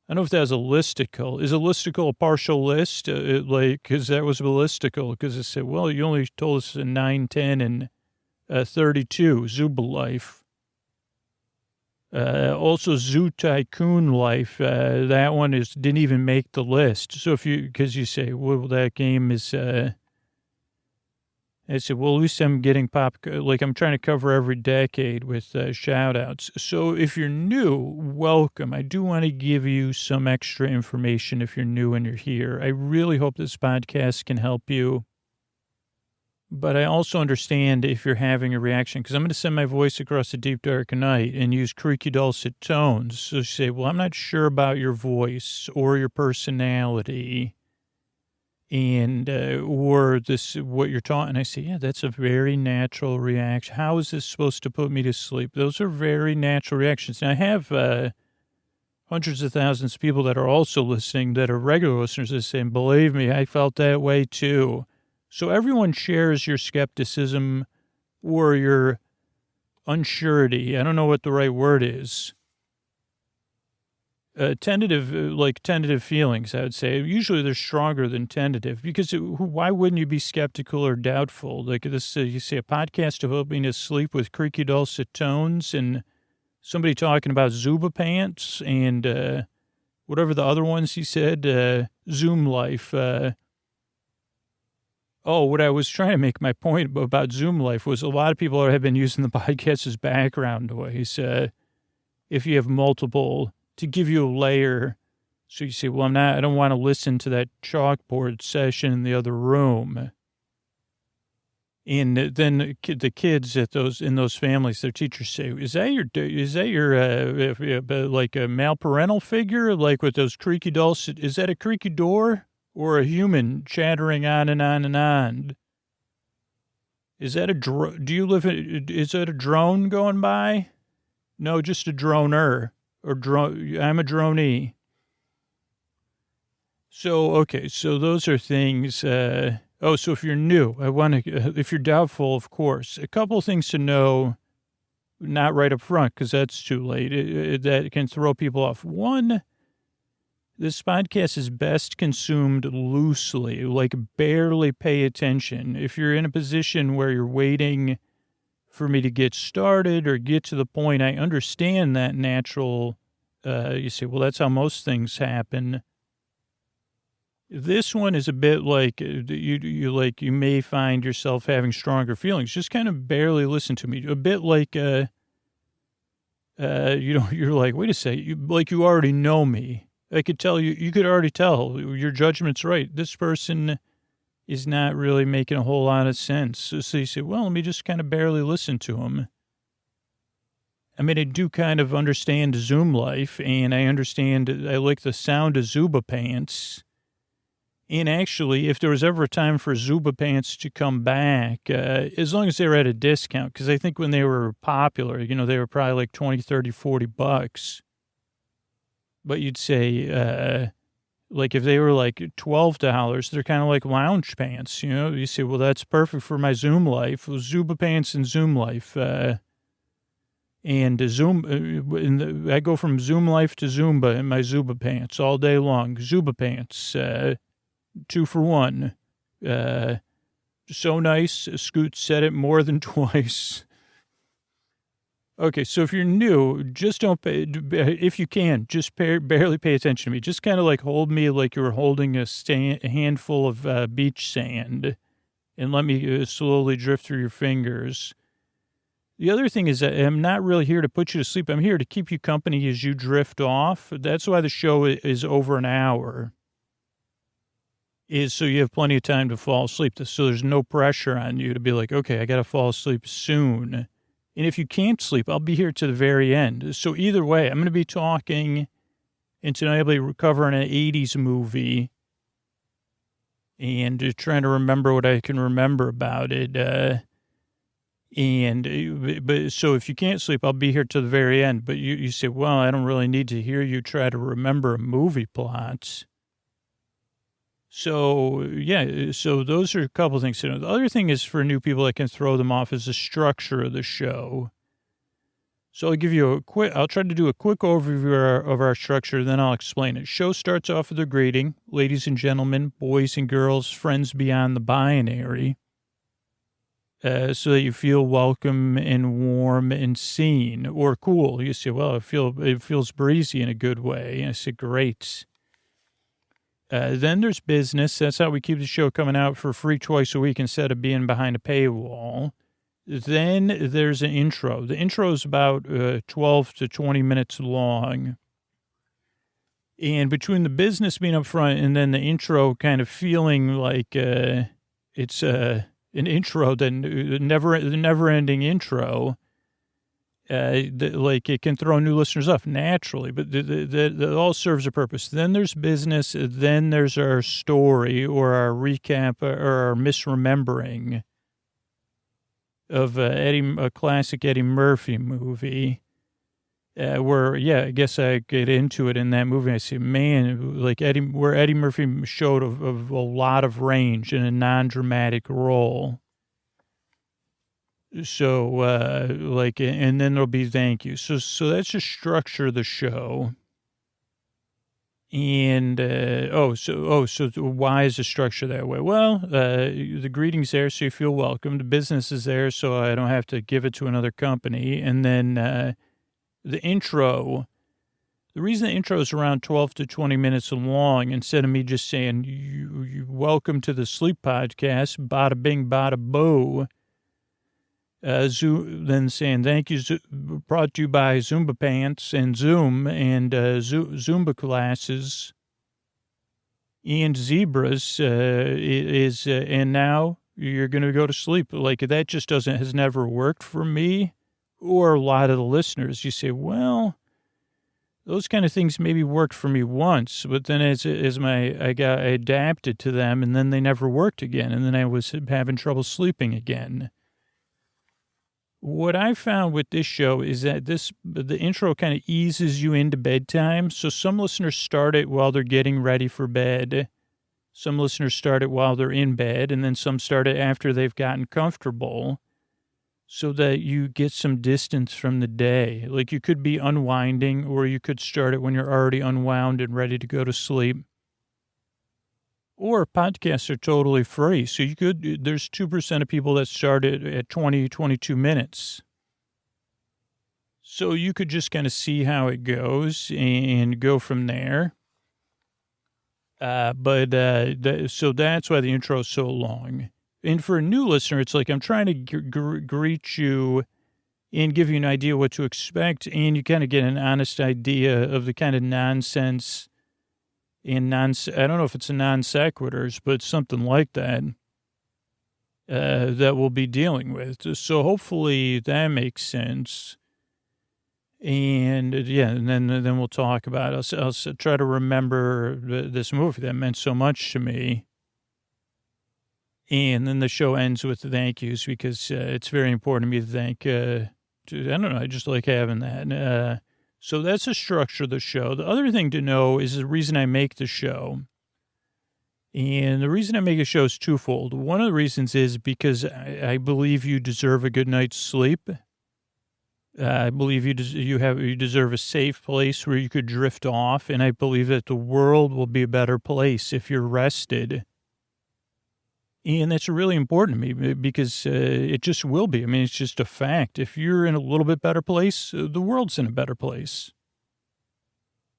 don't know if that was a listicle. Is a listicle a partial list? Because that was a listicle. Because it said, well, you only told us in 9, 10, and 32, Zubaz Life. Also Zoo Tycoon Life, that one didn't even make the list. So because you say, well, that game is, I said, well, at least I'm getting I'm trying to cover every decade with shout outs. So if you're new, welcome. I do want to give you some extra information if you're new and you're here. I really hope this podcast can help you. But I also understand if you're having a reaction, because I'm going to send my voice across the deep, dark night and use creaky, dulcet tones. So you say, well, I'm not sure about your voice or your personality and or what you're talking. And I say, yeah, that's a very natural reaction. How is this supposed to put me to sleep? Those are very natural reactions. And I have hundreds of thousands of people that are also listening that are regular listeners that say, believe me, I felt that way too. So everyone shares your skepticism or your unsurety. I don't know what the right word is. Tentative feelings, I would say. Usually they're stronger than tentative because why wouldn't you be skeptical or doubtful? Like this, you say a podcast to help me to sleep with creaky dulcet tones and somebody talking about Zuba pants and whatever the other ones he said, Zoom life. What I was trying to make my point about Zoom life was a lot of people have been using the podcast as background noise. If you have multiple, to give you a layer. So you say, well, I don't want to listen to that chalkboard session in the other room. And then the kids in those families, their teachers say, is that your like a male parental figure? Like with those creaky dolls, is that a creaky door or a human chattering on and on and on? Is that is that a drone going by? No, just a droner or drone. I'm a dronee. So, okay. So those are things, so if you're new, if you're doubtful, of course, a couple of things to know, not right up front, because that's too late. That can throw people off. One, this podcast is best consumed loosely, like barely pay attention. If you're in a position where you're waiting for me to get started or get to the point, I understand that natural, you say, well, that's how most things happen. This one is a bit like you may find yourself having stronger feelings. Just kind of barely listen to me. A bit like, you're like, wait a second, you already know me. I could tell you could already tell your judgment's right. This person is not really making a whole lot of sense. So you say, well, let me just kind of barely listen to him. I mean, I do kind of understand Zoom life, and I like the sound of Zuba pants. And actually, if there was ever a time for Zuba pants to come back, as long as they were at a discount, because I think when they were popular, they were probably like 20, 30, 40 bucks. But you'd say, like if they were like $12, they're kind of like lounge pants, You say, well, that's perfect for my Zoom life. Zuba pants and Zoom life. And I go from Zoom life to Zumba in my Zuba pants all day long. Zuba pants. 2 for 1. So nice. Scoot said it more than twice. Okay, so if you're new, just don't pay, if you can, just barely pay attention to me. Just kind of like hold me like you were holding a handful of beach sand and let me slowly drift through your fingers. The other thing is that I'm not really here to put you to sleep. I'm here to keep you company as you drift off. That's why the show is over an hour. Is so you have plenty of time to fall asleep. So there's no pressure on you to be like, okay, I got to fall asleep soon. And if you can't sleep, I'll be here to the very end. So either way, I'm going to be talking, and tonight I'll be covering an 80s movie and just trying to remember what I can remember about it. But so if you can't sleep, I'll be here to the very end. But you say, well, I don't really need to hear you try to remember movie plots. So, yeah, so those are a couple of things. The other thing is for new people that can throw them off is the structure of the show. So I'll try to do a quick overview of our structure, then I'll explain it. Show starts off with a greeting, ladies and gentlemen, boys and girls, friends beyond the binary, so that you feel welcome and warm and seen or cool. You say, well, it feels breezy in a good way. And I say, great. Then there's business. That's how we keep the show coming out for free twice a week instead of being behind a paywall. Then there's an intro. The intro is about 12 to 20 minutes long. And between the business being up front and then the intro kind of feeling like it's an intro, then the never-ending intro, like it can throw new listeners off naturally, but that all serves a purpose. Then there's business. Then there's our story or our recap or our misremembering of a classic Eddie Murphy movie. Where, yeah, I guess I get into it in that movie. I say, man, like Eddie Murphy showed of a lot of range in a non-dramatic role. So, and then there'll be thank you. So that's just structure of the show. And, so why is the structure that way? Well, the greeting's there, so you feel welcome. The business is there, so I don't have to give it to another company. And then, the intro, the reason the intro is around 12 to 20 minutes long, instead of me just saying, you welcome to the sleep podcast, bada bing, bada boo, then saying, thank you, brought to you by Zumba Pants and Zoom and Zumba classes and zebras and now you're going to go to sleep. Like, that just has never worked for me or a lot of the listeners. You say, well, those kind of things maybe worked for me once, but then I adapted to them, and then they never worked again, and then I was having trouble sleeping again. What I found with this show is that the intro kind of eases you into bedtime. So some listeners start it while they're getting ready for bed. Some listeners start it while they're in bed, and then some start it after they've gotten comfortable, so that you get some distance from the day. Like, you could be unwinding, or you could start it when you're already unwound and ready to go to sleep. Or podcasts are totally free. So there's 2% of people that start it at 20, 22 minutes. So you could just kind of see how it goes and go from there. So that's why the intro is so long. And for a new listener, it's like I'm trying to greet you and give you an idea what to expect, and you kind of get an honest idea of the kind of nonsense and I don't know if it's a non sequiturs, but something like that, that we'll be dealing with. So hopefully that makes sense. And yeah, and then we'll talk about it. I'll try to remember this movie that meant so much to me. And then the show ends with the thank yous, because it's very important to me to thank, I don't know, I just like having that. So that's the structure of the show. The other thing to know is the reason I make the show. And the reason I make a show is twofold. One of the reasons is because I believe you deserve a good night's sleep. I believe you deserve a safe place where you could drift off. And I believe that the world will be a better place if you're rested. And that's really important to me, because it just will be. I mean, it's just a fact. If you're in a little bit better place, the world's in a better place.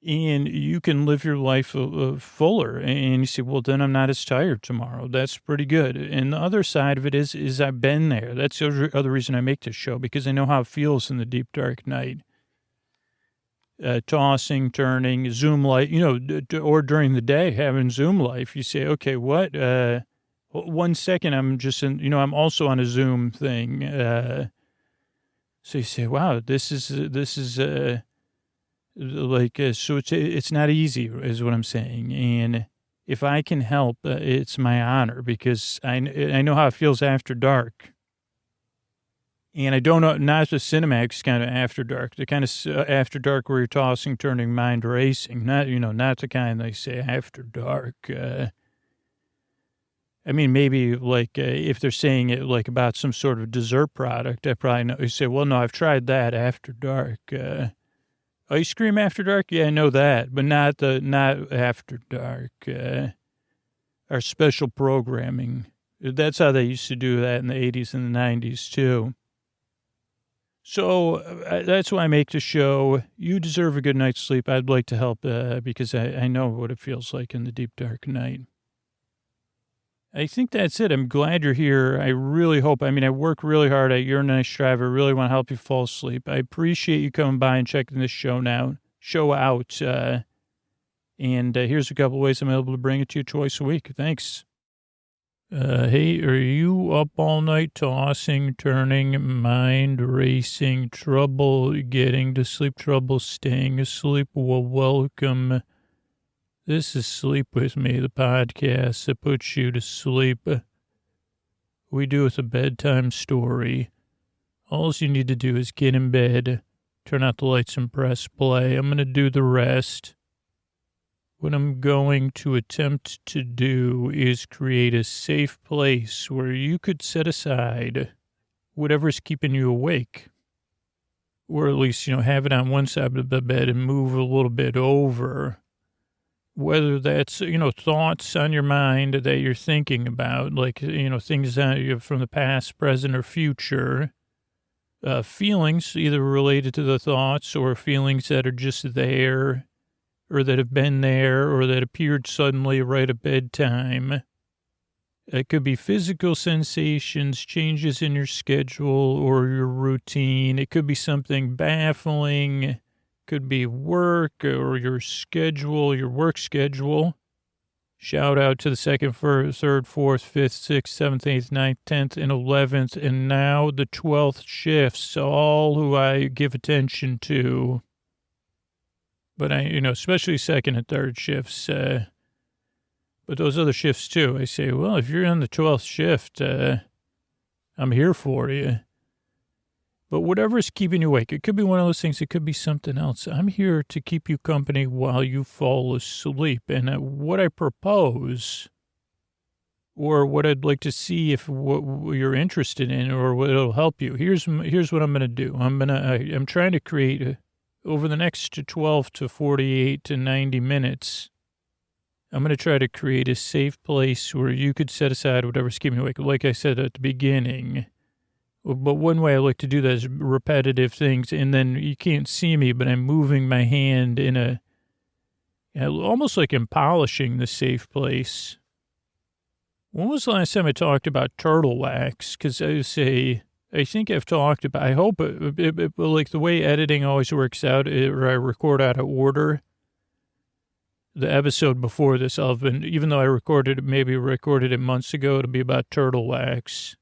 And you can live your life fuller. And you say, well, then I'm not as tired tomorrow. That's pretty good. And the other side of it is I've been there. That's the other reason I make this show, because I know how it feels in the deep, dark night. Tossing, turning, Zoom life, or during the day having Zoom life. You say, okay, what? 1 second, I'm just I'm also on a Zoom thing. So you say, wow, this is so it's not easy, is what I'm saying. And if I can help, it's my honor, because I know how it feels after dark. And I don't know, not the Cinemax kind of after dark, the kind of after dark where you're tossing, turning, mind racing, not the kind they say after dark. I mean, maybe like if they're saying it like about some sort of dessert product, I probably know. You say, well, no, I've tried that after dark. Ice cream after dark? Yeah, I know that, but not after dark. Our special programming. That's how they used to do that in the 80s and the 90s, too. So that's why I make the show. You deserve a good night's sleep. I'd like to help because I know what it feels like in the deep, dark night. I think that's it. I'm glad you're here. I really hope. I work really hard at Your Nice Drive. I really want to help you fall asleep. I appreciate you coming by and checking this show out. And here's a couple ways I'm able to bring it to you twice a week. Thanks. Hey, are you up all night tossing, turning, mind racing, trouble getting to sleep, trouble staying asleep? Well, welcome. This is Sleep With Me, the podcast that puts you to sleep. We do it with a bedtime story. All you need to do is get in bed, turn out the lights and press play. I'm going to do the rest. What I'm going to attempt to do is create a safe place where you could set aside whatever's keeping you awake. Or at least, have it on one side of the bed and move a little bit over. Whether that's, thoughts on your mind that you're thinking about, like, things that you have from the past, present, or future. feelings, either related to the thoughts or feelings that are just there or that have been there or that appeared suddenly right at bedtime. It could be physical sensations, changes in your schedule or your routine. It could be something baffling. It could be work or your schedule, your work schedule. Shout out to the 2nd, 3rd, 4th, 5th, 6th, 7th, 8th, 9th, 10th, and 11th, and now the 12th shifts, all who I give attention to. But especially 2nd and 3rd shifts, but those other shifts too. I say, well, if you're on the 12th shift, I'm here for you. But whatever's keeping you awake, it could be one of those things. It could be something else. I'm here to keep you company while you fall asleep. And what I propose, or what I'd like to see if what you're interested in, or what it'll help you. Here's what I'm going to do. I'm trying to create over the next 12 to 48 to 90 minutes. I'm going to try to create a safe place where you could set aside whatever's keeping you awake. Like I said at the beginning. But one way I like to do that is repetitive things, and then you can't see me, but I'm moving my hand in almost like I'm polishing the safe place. When was the last time I talked about turtle wax? Because I think I've talked about, I hope, like the way editing always works out, or I record out of order. The episode before this, even though I recorded it months ago, it'll be about turtle wax.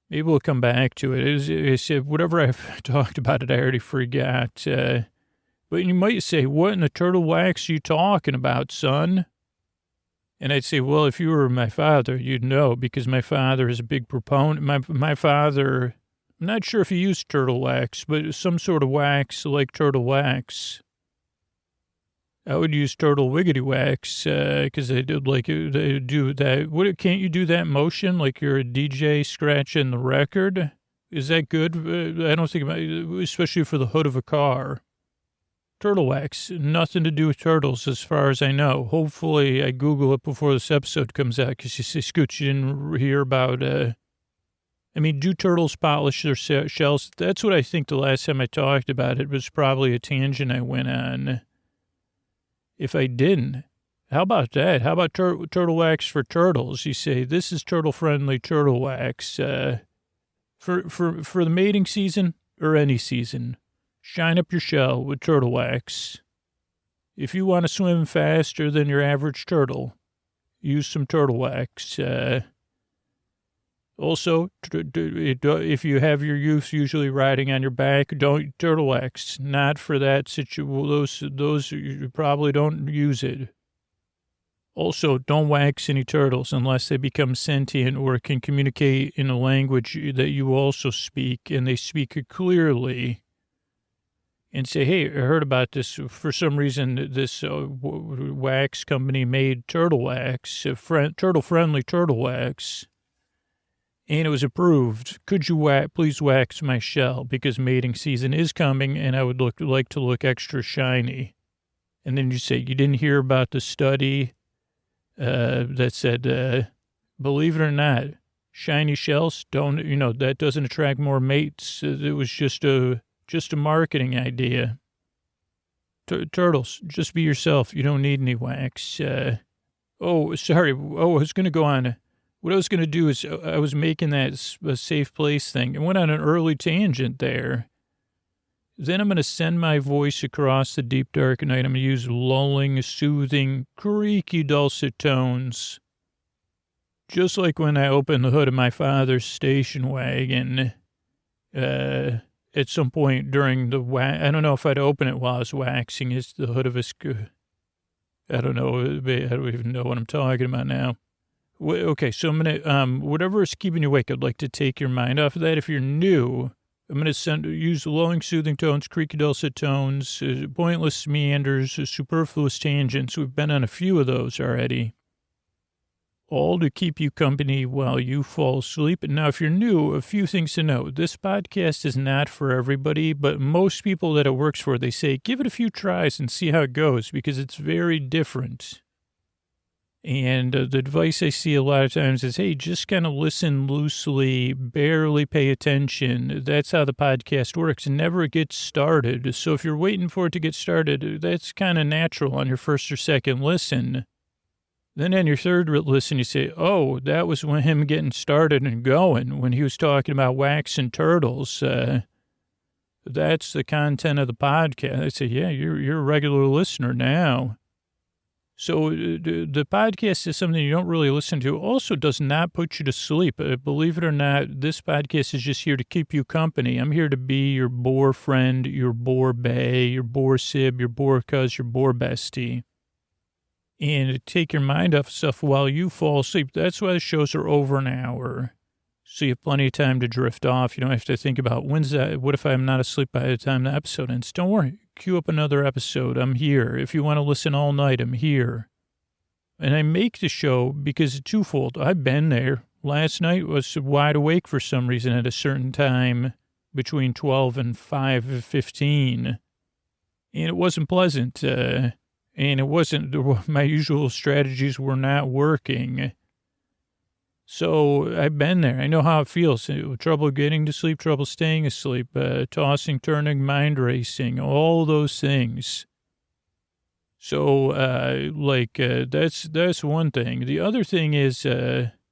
Maybe we'll come back to it. I said, whatever I've talked about it, I already forgot. But you might say, what in the turtle wax are you talking about, son? And I'd say, well, if you were my father, you'd know, because my father is a big proponent. My father, I'm not sure if he used turtle wax, but some sort of wax like turtle wax. I would use turtle wiggity wax, because they do that. Can't you do that motion like you're a DJ scratching the record? Is that good? I don't think about it, especially for the hood of a car. Turtle wax, nothing to do with turtles as far as I know. Hopefully I Google it before this episode comes out, because you say, Scooch, you didn't hear about, do turtles polish their shells? That's what I think the last time I talked about it was probably a tangent I went on. If I didn't, how about that? How about turtle wax for turtles? You say, this is turtle-friendly turtle wax. For the mating season or any season, shine up your shell with turtle wax. If you want to swim faster than your average turtle, use some turtle wax. Also, if you have your youth usually riding on your back, don't turtle wax. Not for that situation. Those you probably don't use it. Also, don't wax any turtles unless they become sentient or can communicate in a language that you also speak, and they speak it clearly. And say, hey, I heard about this. For some reason, this wax company made turtle wax, turtle-friendly turtle wax. And it was approved. Could you please wax my shell? Because mating season is coming, and I would like to look extra shiny. And then you say, you didn't hear about the study that said, believe it or not, shiny shells that doesn't attract more mates. It was just a marketing idea. Turtles, just be yourself. You don't need any wax. Sorry. I was going to go on. What I was going to do is I was making that a safe place thing. I went on an early tangent there. Then I'm going to send my voice across the deep, dark night. I'm going to use lulling, soothing, creaky, dulcet tones. Just like when I opened the hood of my father's station wagon at some point during the I don't know if I'd open it while I was waxing the hood of his... I don't know. I don't even know what I'm talking about now. Okay, so I'm going to, whatever is keeping you awake, I'd like to take your mind off of that. If you're new, I'm going to use lulling, soothing tones, creaky, dulcet tones, pointless meanders, superfluous tangents. We've been on a few of those already. All to keep you company while you fall asleep. Now, if you're new, a few things to know. This podcast is not for everybody, but most people that it works for, they say, give it a few tries and see how it goes, because it's very different. And the advice I see a lot of times is, hey, just kind of listen loosely, barely pay attention. That's how the podcast works. It never gets started. So if you're waiting for it to get started, that's kind of natural on your first or second listen. Then on your third listen, you say, oh, that was when him getting started and going, when he was talking about waxing turtles. That's the content of the podcast. I say, yeah, you're a regular listener now. So the podcast is something you don't really listen to. Also does not put you to sleep. Believe it or not, this podcast is just here to keep you company. I'm here to be your bore friend, your bore bae, your bore sib, your bore cuz, your bore bestie. And to take your mind off stuff while you fall asleep. That's why the shows are over an hour. So you have plenty of time to drift off. You don't have to think about when's that. What if I'm not asleep by the time the episode ends? Don't worry. Queue up another episode. I'm here. If you want to listen all night, I'm here. And I make the show because it's twofold. I've been there. Last night was wide awake for some reason at a certain time between 12 and 5:15. And it wasn't pleasant. And it wasn't, my usual strategies were not working. So I've been there. I know how it feels. Trouble getting to sleep, trouble staying asleep, tossing, turning, mind racing, all those things. So, that's one thing. The other thing is,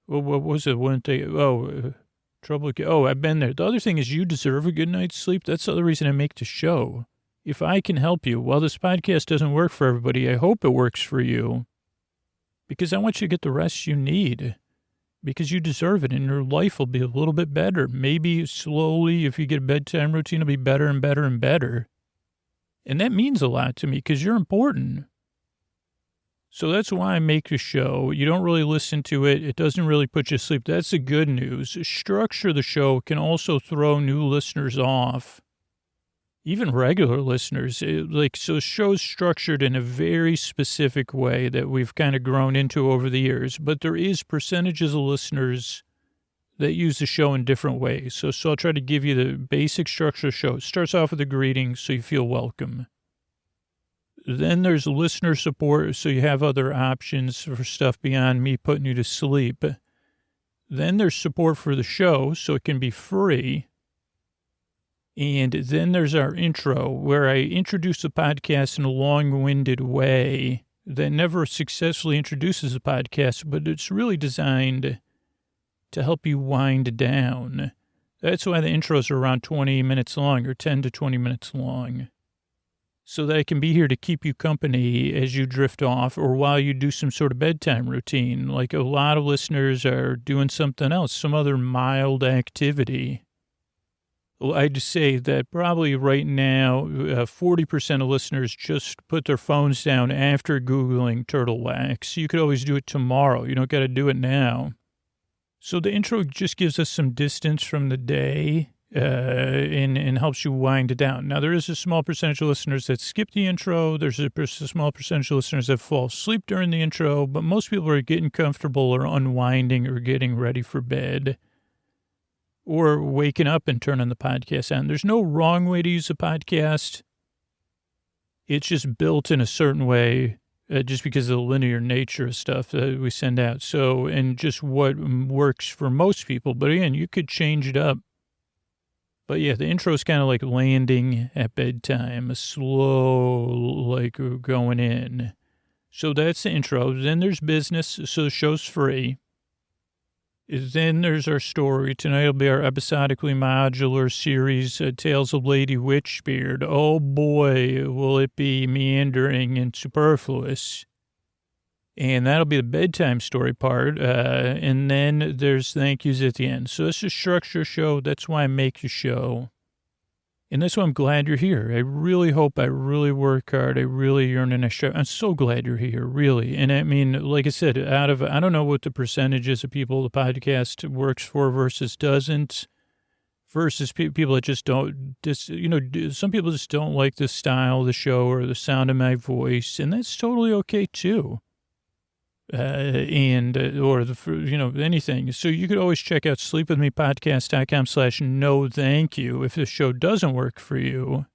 what was it? One thing? Trouble. I've been there. The other thing is you deserve a good night's sleep. That's the other reason I make the show. If I can help you, while this podcast doesn't work for everybody, I hope it works for you. Because I want you to get the rest you need. Because you deserve it, and your life will be a little bit better. Maybe slowly, if you get a bedtime routine, it'll be better and better and better. And that means a lot to me, because you're important. So that's why I make the show. You don't really listen to it. It doesn't really put you to sleep. That's the good news. Structure the show can also throw new listeners off. Even regular listeners, so the show's structured in a very specific way that we've kind of grown into over the years, but there is percentages of listeners that use the show in different ways. So I'll try to give you the basic structure of the show. It starts off with a greeting, so you feel welcome. Then there's listener support, so you have other options for stuff beyond me putting you to sleep. Then there's support for the show, so it can be free. And then there's our intro, where I introduce the podcast in a long-winded way that never successfully introduces the podcast, but it's really designed to help you wind down. That's why the intros are around 20 minutes long, or 10 to 20 minutes long, so that I can be here to keep you company as you drift off or while you do some sort of bedtime routine. Like a lot of listeners are doing something else, some other mild activity. Well, I'd say that probably right now, 40% of listeners just put their phones down after Googling turtle wax. You could always do it tomorrow. You don't got to do it now. So the intro just gives us some distance from the day and helps you wind it down. Now, there is a small percentage of listeners that skip the intro. There's a small percentage of listeners that fall asleep during the intro, but most people are getting comfortable or unwinding or getting ready for bed, or waking up and turning the podcast on. There's no wrong way to use a podcast. It's just built in a certain way, just because of the linear nature of stuff that we send out. So, and just what works for most people. But again, you could change it up. But yeah, the intro is kind of like landing at bedtime, a slow, like going in. So that's the intro. Then there's business. So the show's free. Then there's our story. Tonight will be our episodically modular series, Tales of Lady Witchbeard. Oh boy, will it be meandering and superfluous. And that'll be the bedtime story part. And then there's thank yous at the end. So this is a structure show. That's why I make the show. And that's why I'm glad you're here. I really hope, I really work hard. I really yearn an extra. I'm so glad you're here, really. And I mean, like I said, I don't know what the percentages of people the podcast works for versus doesn't, versus people that just don't, some people just don't like the style of the show or the sound of my voice. And that's totally okay, too. Anything. So you could always check out sleepwithmepodcast.com/no thank you if the show doesn't work for you.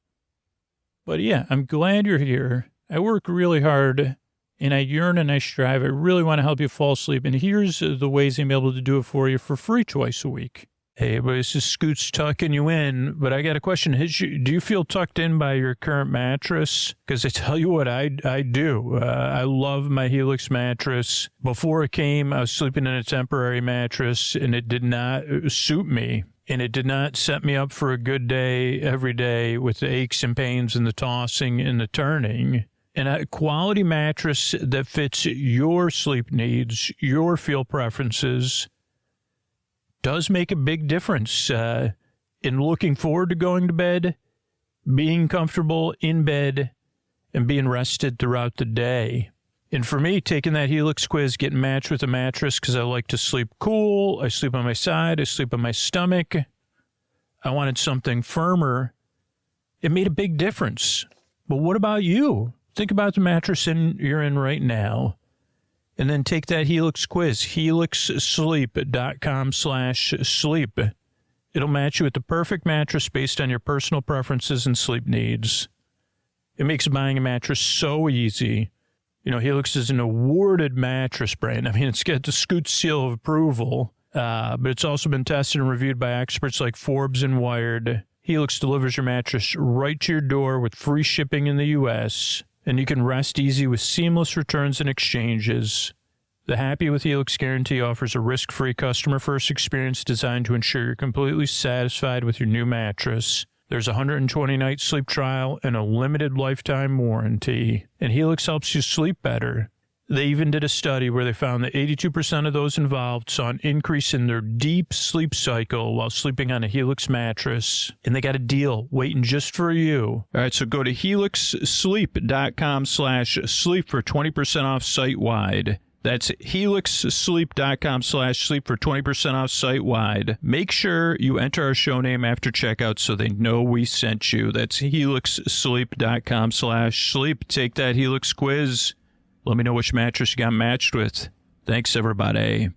But yeah, I'm glad you're here. I work really hard and I yearn and I strive. I really want to help you fall asleep. And here's the ways I'm able to do it for you for free twice a week. Hey, but this is Scoots tucking you in. But I got a question. Do you feel tucked in by your current mattress? Because I tell you what, I do. I love my Helix mattress. Before it came, I was sleeping in a temporary mattress, and it did not suit me. And it did not set me up for a good day every day with the aches and pains and the tossing and the turning. And a quality mattress that fits your sleep needs, your feel preferences, does make a big difference in looking forward to going to bed, being comfortable in bed, and being rested throughout the day. And for me, taking that Helix quiz, getting matched with a mattress because I like to sleep cool. I sleep on my side. I sleep on my stomach. I wanted something firmer. It made a big difference. But what about you? Think about the mattress you're in right now. And then take that Helix quiz, helixsleep.com/sleep. It'll match you with the perfect mattress based on your personal preferences and sleep needs. It makes buying a mattress so easy. You know, Helix is an awarded mattress brand. I mean, it's got the Scoot seal of approval, but it's also been tested and reviewed by experts like Forbes and Wired. Helix delivers your mattress right to your door with free shipping in the U.S., and you can rest easy with seamless returns and exchanges. The Happy with Helix guarantee offers a risk-free customer-first experience designed to ensure you're completely satisfied with your new mattress. There's a 120-night sleep trial and a limited lifetime warranty. And Helix helps you sleep better. They even did a study where they found that 82% of those involved saw an increase in their deep sleep cycle while sleeping on a Helix mattress. And they got a deal waiting just for you. All right, so go to helixsleep.com/sleep for 20% off site-wide. That's helixsleep.com/sleep for 20% off site-wide. Make sure you enter our show name after checkout so they know we sent you. That's helixsleep.com/sleep. Take that Helix quiz. Let me know which mattress you got matched with. Thanks, everybody.